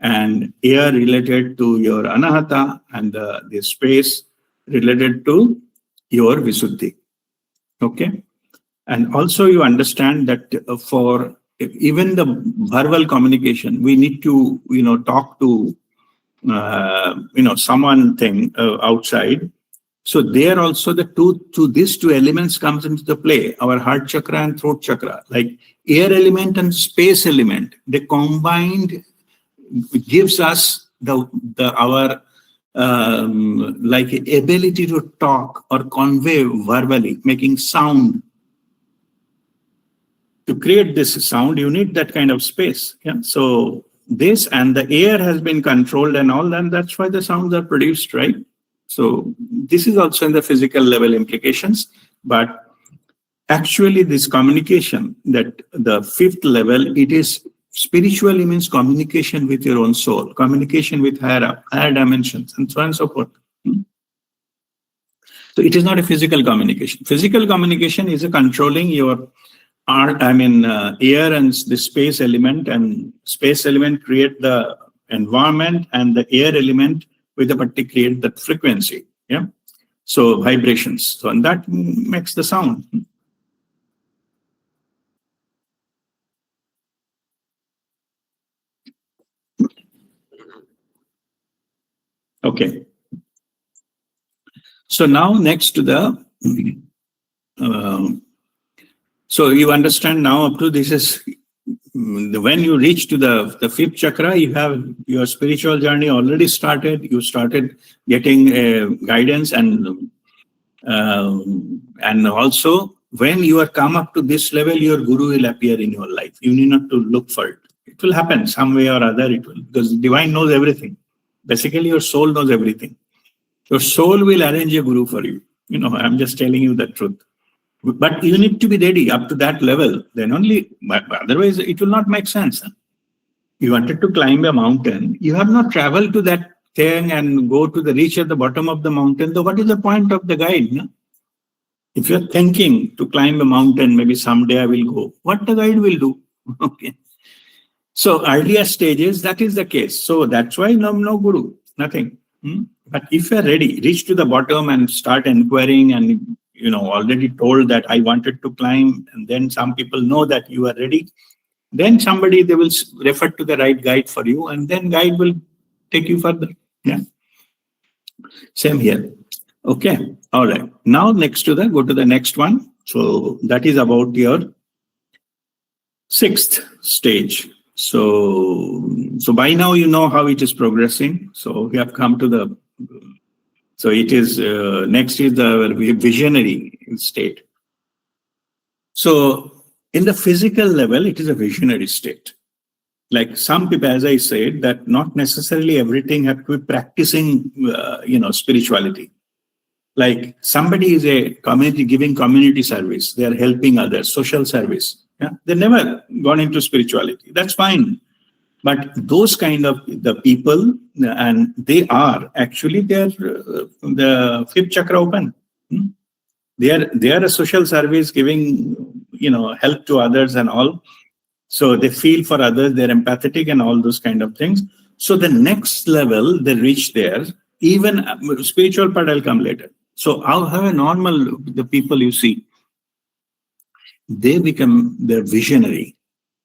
and air related to your Anahata, and the space related to your Visuddhi. Okay? And also you understand that for even the verbal communication, we need to, talk to, someone outside. So there also these 2 elements comes into the play, our heart chakra and throat chakra, like air element and space element, they combined gives us our like ability to talk or convey verbally, making sound. To create this sound, you need that kind of space. Yeah. So this and the air has been controlled and all that. That's why the sounds are produced, right? So this is also in the physical level implications. But actually, this communication, that the 5th level, it is spiritually means communication with your own soul, communication with higher dimensions, and so on and so forth. So it is not a physical communication. Physical communication is a controlling your air and the space element create the environment, and the air element with the particular create that frequency. Yeah. So vibrations. So and that makes the sound. Okay. So now next to the so you understand now up to this is when you reach to the 5th chakra, you have your spiritual journey already started. You started getting guidance, and also when you are come up to this level, your guru will appear in your life. You need not to look for it. It will happen some way or other. It will, because divine knows everything. Basically, your soul knows everything. Your soul will arrange a guru for you. I'm just telling you the truth. But you need to be ready up to that level. Then only, but otherwise it will not make sense. You wanted to climb a mountain. You have not traveled to that thing and go to the reach at the bottom of the mountain. So what is the point of the guide? No? If you're thinking to climb a mountain, maybe someday I will go. What the guide will do? Okay. So earlier stages, that is the case. So that's why no guru, nothing. But if you're ready, reach to the bottom and start inquiring and already told that I wanted to climb, and then some people know that you are ready, then they will refer to the right guide for you, and then guide will take you further. Yeah. Same here. Okay. All right. Now go to the next one. So that is about your 6th stage. So by now you know how it is progressing. So we have come to so it is, next is the visionary state. So in the physical level, it is a visionary state. Like some people, as I said, that not necessarily everything have to be practicing, spirituality. Like somebody is a community giving community service. They are helping others, social service. Yeah? They never gone into spirituality. That's fine. But those kind of the people, and they are actually the 5th chakra open. They are a social service giving, help to others and all. So they feel for others, they're empathetic and all those kind of things. So the next level they reach there, even spiritual part I'll come later. So how a normal, the people you see, they become the visionary.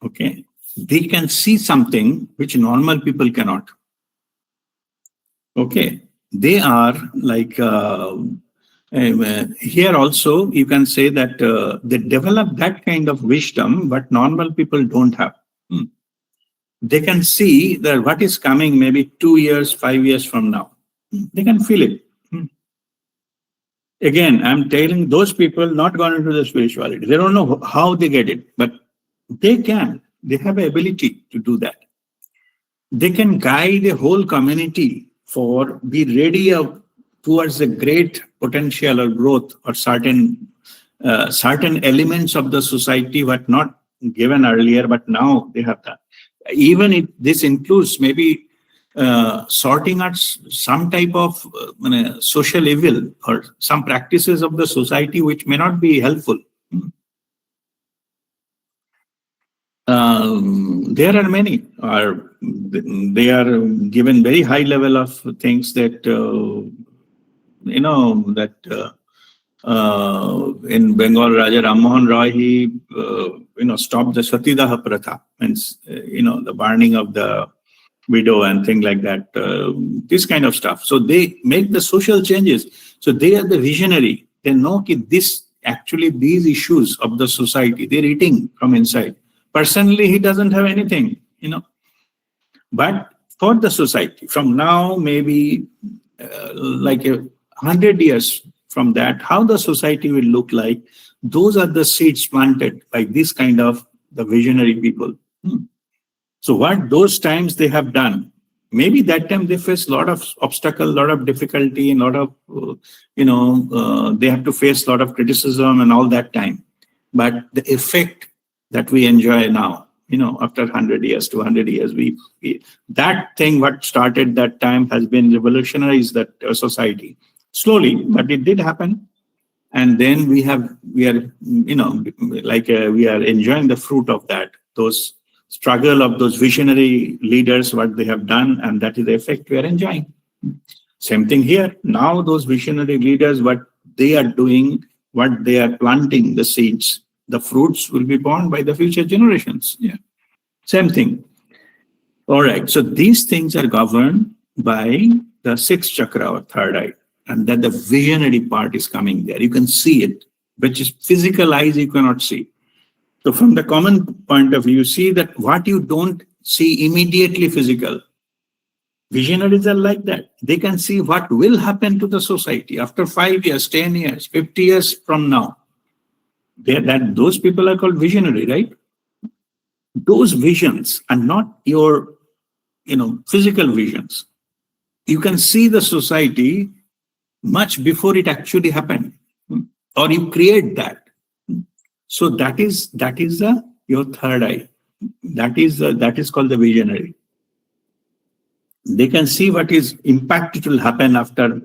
Okay. They can see something which normal people cannot. Okay. They are like, here also you can say that they develop that kind of wisdom, but normal people don't have. They can see that what is coming maybe 2 years, 5 years from now. They can feel it. Again, I'm telling those people not gone into the spirituality. They don't know how they get it, but they can. They have the ability to do that. They can guide a whole community for be ready towards the great potential or growth or certain elements of the society what not given earlier, but now they have that. Even if this includes maybe sorting out some type of social evil or some practices of the society which may not be helpful. There are many. They are given very high level of things that in Bengal, Raja Ram Mohan Roy, he stopped the Satidaha Pratha, means the burning of the widow and things like that. This kind of stuff. So they make the social changes. So they are the visionary. They know that these issues of the society, they're eating from inside. Personally, he doesn't have anything, but for the society, from now, maybe like 100 years from that, how the society will look like, those are the seeds planted by this kind of the visionary people. So what those times they have done, maybe that time they face a lot of obstacle, a lot of difficulty, and a lot of, they have to face a lot of criticism and all that time. But the effect that we enjoy now, after 100 years, 200 years, that thing what started that time has been revolutionized that society slowly, but it did happen. And then we are enjoying the fruit of that, those struggle of those visionary leaders, what they have done, and that is the effect we are enjoying. Same thing here. Now those visionary leaders, what they are doing, what they are planting, the seeds, the fruits will be borne by the future generations. Yeah. Same thing. All right. So these things are governed by the 6th chakra or 3rd eye. And then the visionary part is coming there. You can see it, which is physical eyes you cannot see. So from the common point of view, you see that what you don't see immediately physical. Visionaries are like that. They can see what will happen to the society after 5 years, 10 years, 50 years from now. Those people are called visionary, right? Those visions are not your, physical visions. you can see the society much before it actually happened, or you create that. So that is your third eye. That is called the visionary. They can see what is impact it will happen after,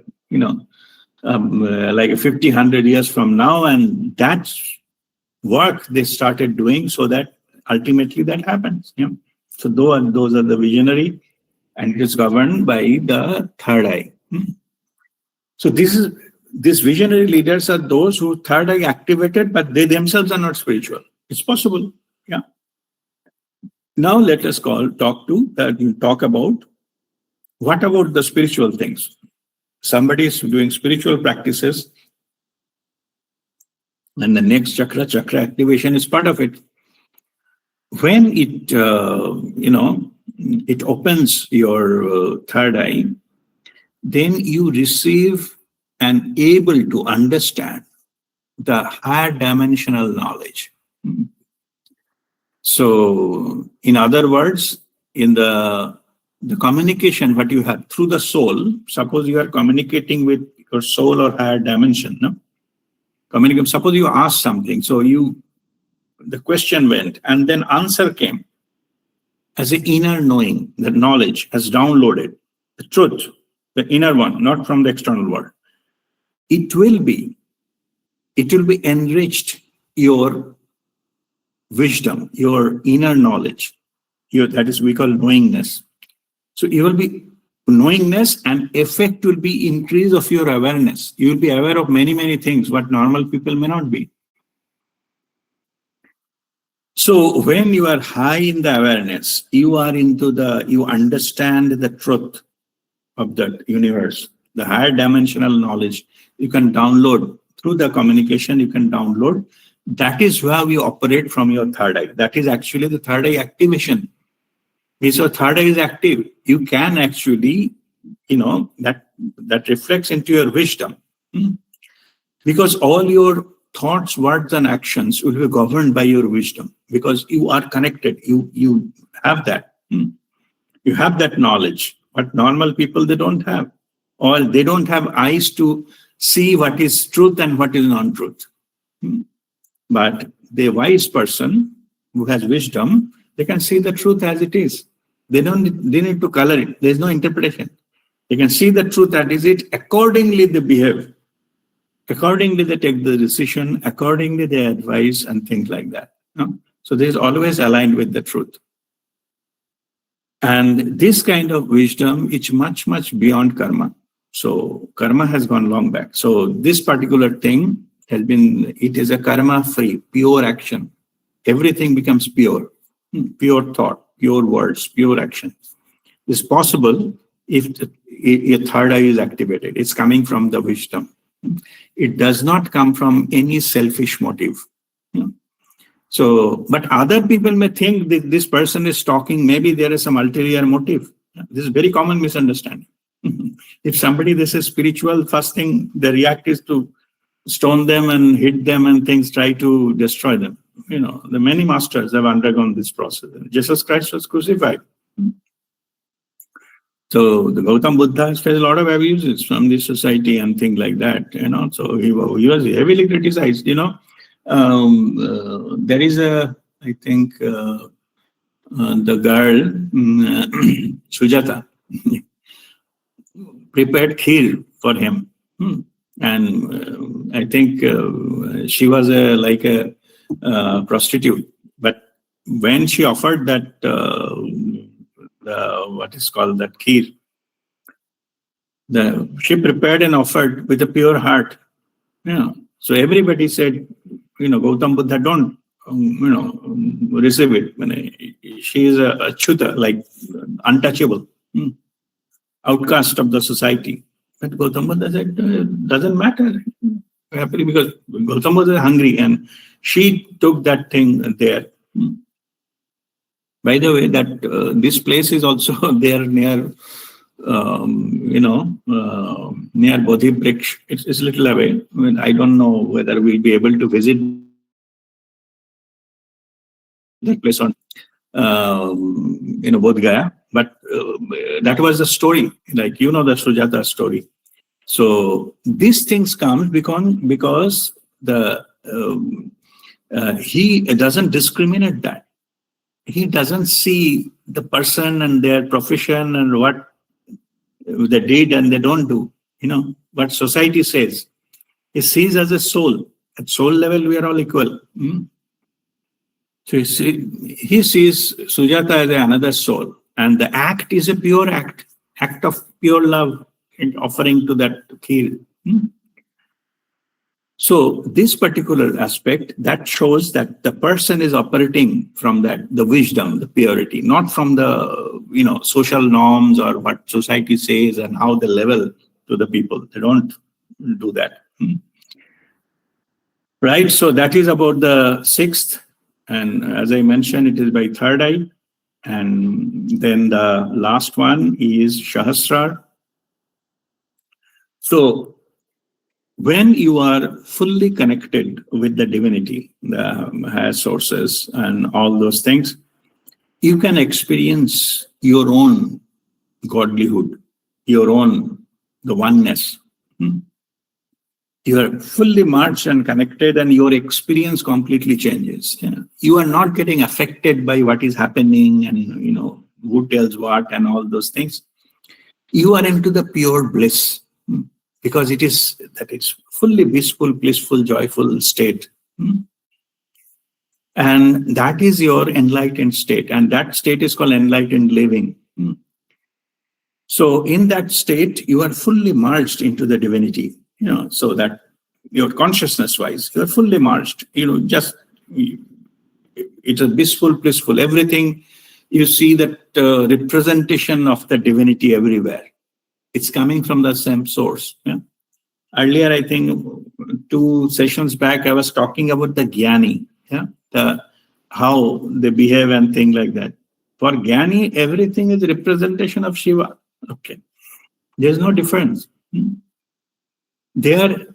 like 50, 100 years from now, and that's work they started doing so that ultimately that happens. So those are the visionary, and it is governed by the third eye. So these visionary leaders are those who third eye activated, but they themselves are not spiritual. It's possible. Yeah. Now let us talk about what about the spiritual things. Somebody is doing spiritual practices, and the next chakra activation is part of it. When it it opens your third eye, then you receive and able to understand the higher dimensional knowledge. So, in other words, in the communication what you have through the soul, suppose you are communicating with your soul or higher dimension, no? Suppose you ask something, so the question went, and then answer came as an inner knowing, the knowledge has downloaded the truth, the inner one, not from the external world. It will be enriched your wisdom, your inner knowledge, that is we call knowingness. So you will be knowingness, and effect will be increase of your awareness. You will be aware of many, many things what normal people may not be. So when you are high in the awareness, you understand the truth of the universe, the higher dimensional knowledge. You can download through the communication, you can download. That is how you operate from your third eye. That is actually the third eye activation. If your third eye is active, you can actually, that reflects into your wisdom. Because all your thoughts, words, and actions will be governed by your wisdom, because you are connected. You have that. You have that knowledge. But normal people, they don't have. Or they don't have eyes to see what is truth and what is non-truth. But the wise person who has wisdom, they can see the truth as it is. They need to color it. There's no interpretation. They can see the truth as is it. Accordingly, they behave. Accordingly, they take the decision. Accordingly, they advise and things like that. So this is always aligned with the truth. And this kind of wisdom is much, much beyond karma. So karma has gone long back. So this particular thing it is a karma-free, pure action. Everything becomes pure. Pure thought, pure words, pure action. It's possible if your third eye is activated. It's coming from the wisdom. It does not come from any selfish motive. So, but other people may think that this person is talking, maybe there is some ulterior motive. This is very common misunderstanding. If somebody, this is spiritual, first thing they react is to stone them and hit them and things, try to destroy them. The many masters have undergone this process. Jesus Christ was crucified. So the Gautam Buddha has faced a lot of abuses from the society and things like that. So he was heavily criticized. There is I think the girl Sujata prepared kheer for him, and I think she was like a prostitute. But when she offered that what is called that kheer, she prepared and offered with a pure heart. So everybody said, Gautam Buddha, don't receive it. She is a chuta, like untouchable, outcast of the society. But Gautam Buddha said, doesn't matter. Happily, because Gautam Buddha is hungry, and she took that thing there. By the way, that this place is also there near, near Bodhi Briksh. It's a little away. I don't know whether we'll be able to visit that place or not. Bodh Gaya. But that was the story, like, the Sujata story. So these things come because he doesn't discriminate that. He doesn't see the person and their profession and what they did and they don't do. What society says. He sees as a soul. At soul level, we are all equal. So he sees Sujata as another soul. And the act is a pure act of pure love, and offering to that kheer. So this particular aspect, that shows that the person is operating from the wisdom, the purity, not from the social norms or what society says and how they level to the people. They don't do that. Right. So that is about the sixth, and as I mentioned, it is by third eye. And then the last one is Sahasrar. So when you are fully connected with the divinity, the higher sources and all those things, you can experience your own godlyhood, your own, the oneness. You are fully merged and connected, and your experience completely changes. You are not getting affected by what is happening and, who tells what and all those things. You are into the pure bliss, because it's fully blissful, blissful, joyful state. And that is your enlightened state. And that state is called enlightened living. So in that state, you are fully merged into the divinity, so that your consciousness-wise, you are fully merged. It's a blissful. Everything, you see that representation of the divinity everywhere. It's coming from the same source. Earlier, I think 2 sessions back, I was talking about the Jnani, how they behave and things like that. For Jnani, everything is representation of Shiva. Okay, there's no difference. The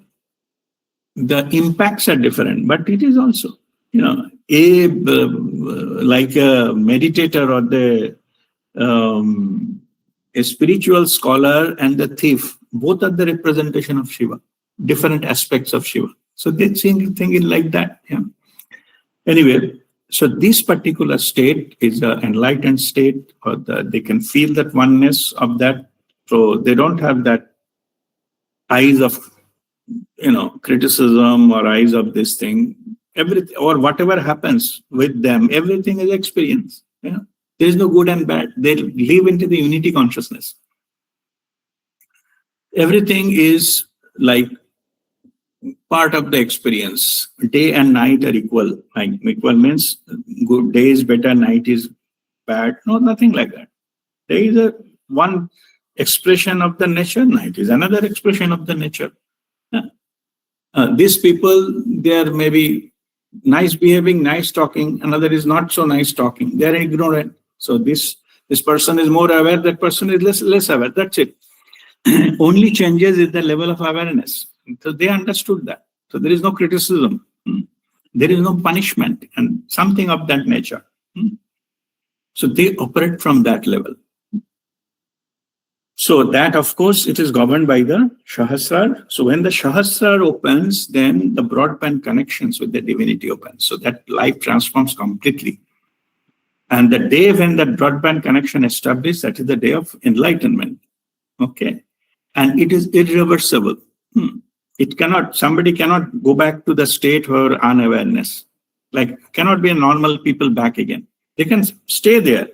impacts are different, but it is also, like a meditator or a spiritual scholar and the thief, both are the representation of Shiva, different aspects of Shiva. So they think it like that. Anyway, so this particular state is an enlightened state, or they can feel that oneness of that. So they don't have that eyes of, criticism or eyes of this thing. Everything or whatever happens with them, everything is experience. There is no good and bad. They live into the unity consciousness. Everything is like part of the experience. Day and night are equal. Like equal means good day is better, night is bad. No, nothing like that. Day is one expression of the nature, night is another expression of the nature. These people, they are maybe nice behaving, nice talking. Another is not so nice talking. They are ignorant. So this person is more aware, that person is less aware. That's it. Only changes is the level of awareness. So they understood that. So there is no criticism. There is no punishment and something of that nature. So they operate from that level. So that, of course, it is governed by the Sahasrar. So when the Sahasrar opens, then the broadband connections with the divinity opens. So that life transforms completely. And the day when that broadband connection established, that is the day of enlightenment. Okay. And it is irreversible. Somebody cannot go back to the state where unawareness, like cannot be a normal people back again. They can stay there.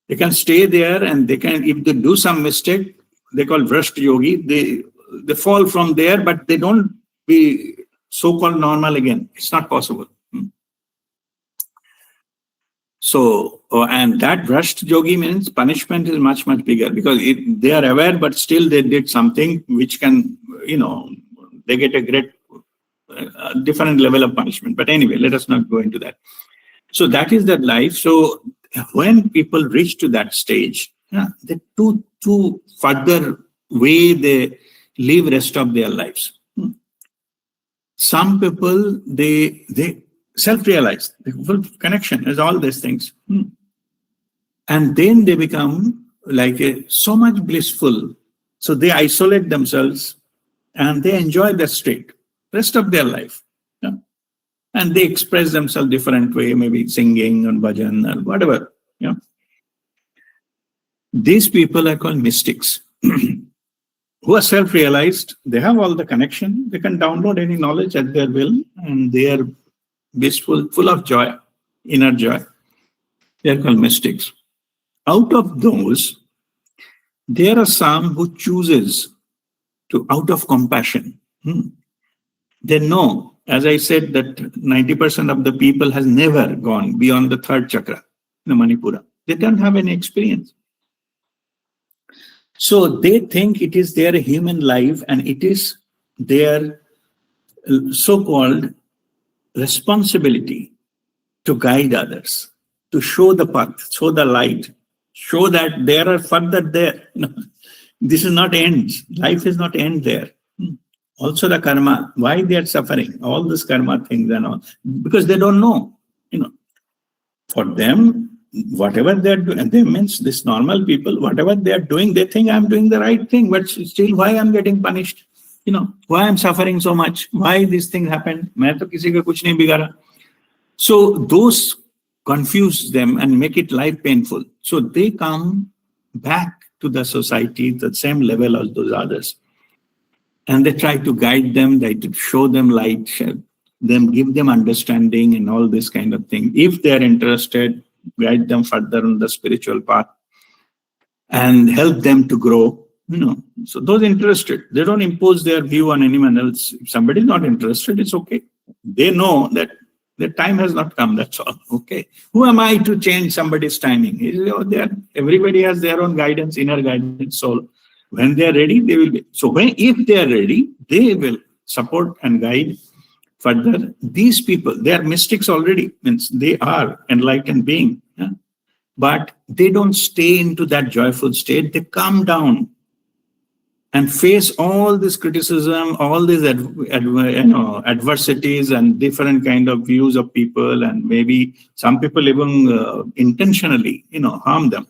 They can stay there, and they can, if they do some mistake, they call Vrashta Yogi, they fall from there, but they don't be so-called normal again. It's not possible. So, and that Vrashta Yogi means punishment is much, much bigger, because they are aware, but still they did something which can, they get a great, different level of punishment. But anyway, let us not go into that. So that is that life. So when people reach to that stage, the two further way they live rest of their lives. Some people, they self-realized. The full connection is all these things. And then they become like so much blissful. So they isolate themselves and they enjoy that state rest of their life. Yeah? And they express themselves different way, maybe singing and bhajan or whatever. Yeah? These people are called mystics who are self-realized. They have all the connection. They can download any knowledge at their will, and they are blissful, full of joy, inner joy. They are called mystics. Out of those, there are some who chooses to, out of compassion. They know, as I said, that 90% of the people has never gone beyond the third chakra, the Manipura. They don't have any experience. So they think it is their human life and it is their so-called responsibility to guide others, to show the path, show the light, show that there are further there. This is not end. Life is not end there. Also the karma, why they are suffering, all this karma things and all, because they don't know. For them, whatever they're doing, and they means this normal people, whatever they're doing, they think I'm doing the right thing, but still why I'm getting punished? Why I'm suffering so much? Why this thing happened? Main to kisi ka kuch nahi bigara. So those confuse them and make it life painful. So they come back to the society, the same level as those others. And they try to guide them, they to show them light, them, give them understanding and all this kind of thing. If they're interested, guide them further on the spiritual path and help them to grow. So those interested, they don't impose their view on anyone else. If somebody is not interested, it's okay. They know that the time has not come, that's all. Okay. Who am I to change somebody's timing? Everybody has their own guidance, inner guidance, soul. When they are ready, they will be. So if they are ready, they will support and guide further. These people, they are mystics already, means they are enlightened beings. Yeah? But they don't stay into that joyful state. They come down and face all this criticism, all these adversities and different kind of views of people, and maybe some people even intentionally, harm them.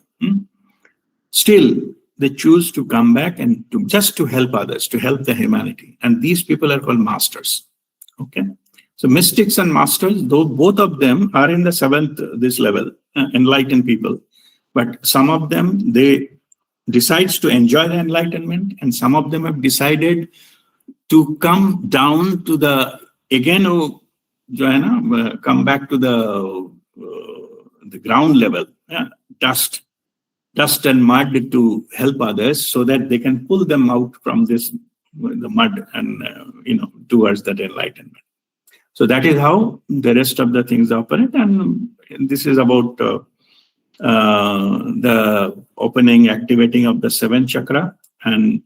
Still, they choose to come back and just to help others, to help the humanity. And these people are called masters. Okay, so mystics and masters, though both of them are in the seventh this level, enlightened people, but some of them they decides to enjoy the enlightenment, and some of them have decided to come down to the again, come back to the ground level, dust and mud, to help others so that they can pull them out from the mud and towards that enlightenment. So that is how the rest of the things operate, and this is about the opening, activating of the seventh chakra. And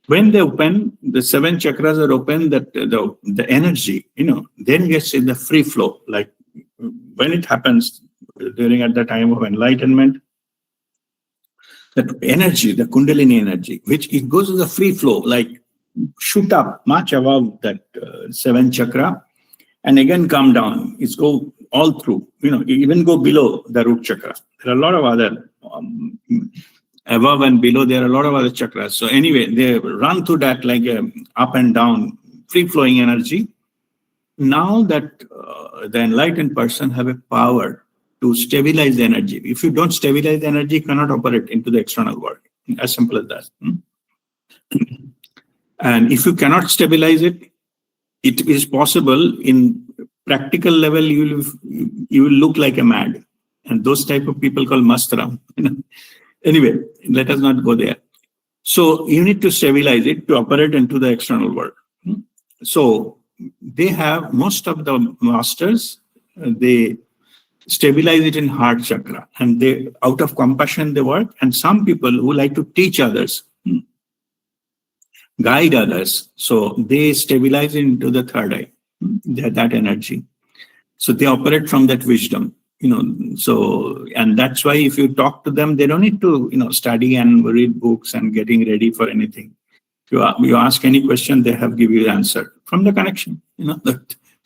when they open, the seven chakras are open, that the energy, then gets in the free flow. Like when it happens during at the time of enlightenment, that energy, the Kundalini energy, which it goes to the free flow, like shoot up much above that seventh chakra, and again come down. It's go all through, even go below the root chakra. There are a lot of other, above and below, there are a lot of other chakras. So anyway, they run through that like up and down, free-flowing energy. Now that the enlightened person have a power to stabilize the energy. If you don't stabilize the energy, you cannot operate into the external world. As simple as that. And if you cannot stabilize it, it is possible in practical level, you will look like a mad. And those type of people called mastram. Anyway, let us not go there. So you need to stabilize it to operate into the external world. So they have, most of the masters, they stabilize it in heart chakra, and they, out of compassion, they work. And some people who like to teach others, guide others, so they stabilize it into the third eye, that energy. So they operate from that wisdom, so, and that's why if you talk to them, they don't need to, study and read books and getting ready for anything. You ask any question, they have give you the answer from the connection, the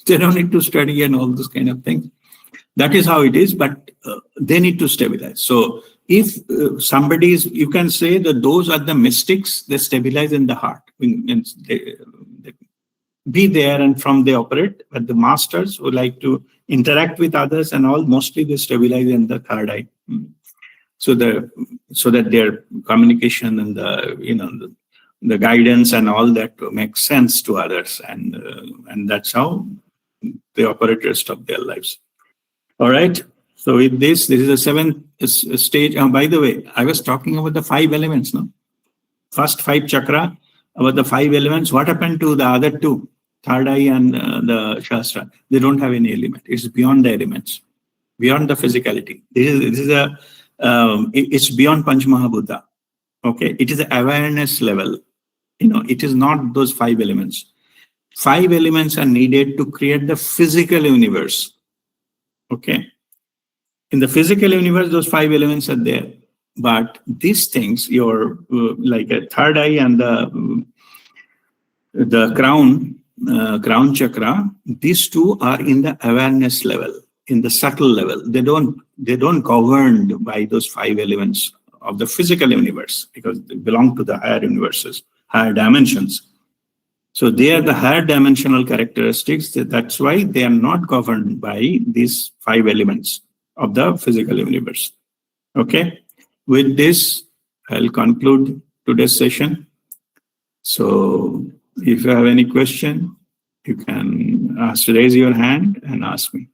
They don't need to study and all those kind of things. That is how it is, but they need to stabilize. So if somebody is, you can say that those are the mystics, they stabilize in the heart. They be there and from they operate, but the masters who like to interact with others and all, mostly they stabilize in the third eye. So that their communication and the guidance and all that makes sense to others, and that's how they operate rest of their lives. All right. So with this is the seventh stage. By the way, I was talking about the 5 elements, no? First 5 chakra, about the 5 elements. What happened to the other 2, third eye and the Shastra? They don't have any element. It's beyond the elements, beyond the physicality. It's beyond Panchamahabhuta. Okay, it is an awareness level. It is not those 5 elements. 5 elements are needed to create the physical universe. Okay, in the physical universe, those 5 elements are there. But these things, your like a third eye and the crown chakra, these 2 are in the awareness level, in the subtle level. They don't governed by those 5 elements of the physical universe, because they belong to the higher universes, higher dimensions. So they are the higher dimensional characteristics. That's why they are not governed by these 5 elements of the physical universe. Okay. With this, I'll conclude today's session. So if you have any question, you can raise your hand and ask me.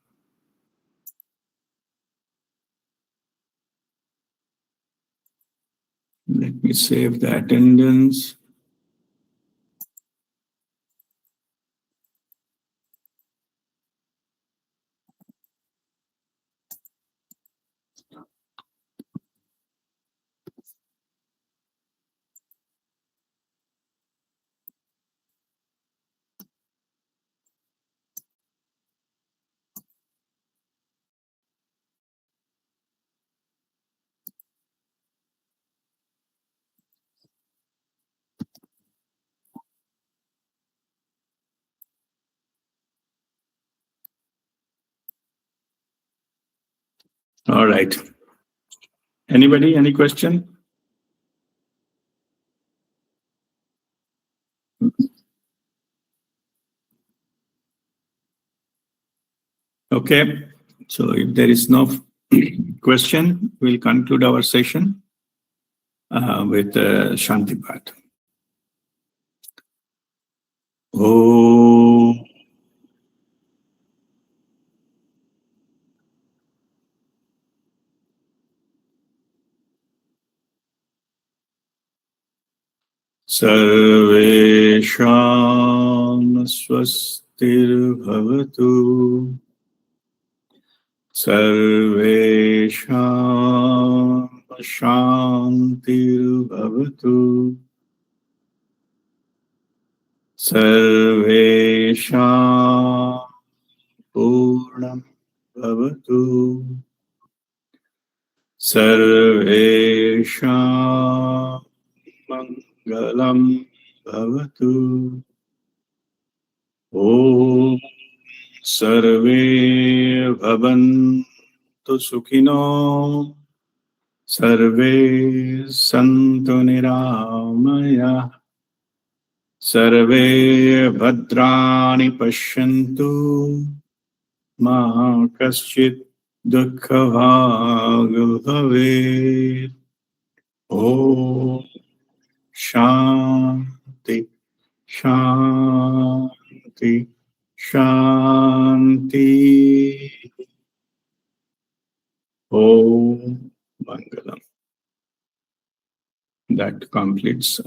Let me save the attendance. All right. Anybody, any question? Okay. So if there is no question, we'll conclude our session with Shanti Path. Oh. Sarvesham swastirbhavatu. Sarvesham shantirbhavatu. Sarvesham purnam bhavatu. Sarvesham mangalam bhavatu. Om Sarve bhavantu sukhino. Sarve santu niramaya. Sarve bhadrani pashyantu. Ma kaschit dukkha bhag bhavet. Om Shanti, Shanti, Shanti. Om Mangalam. That completes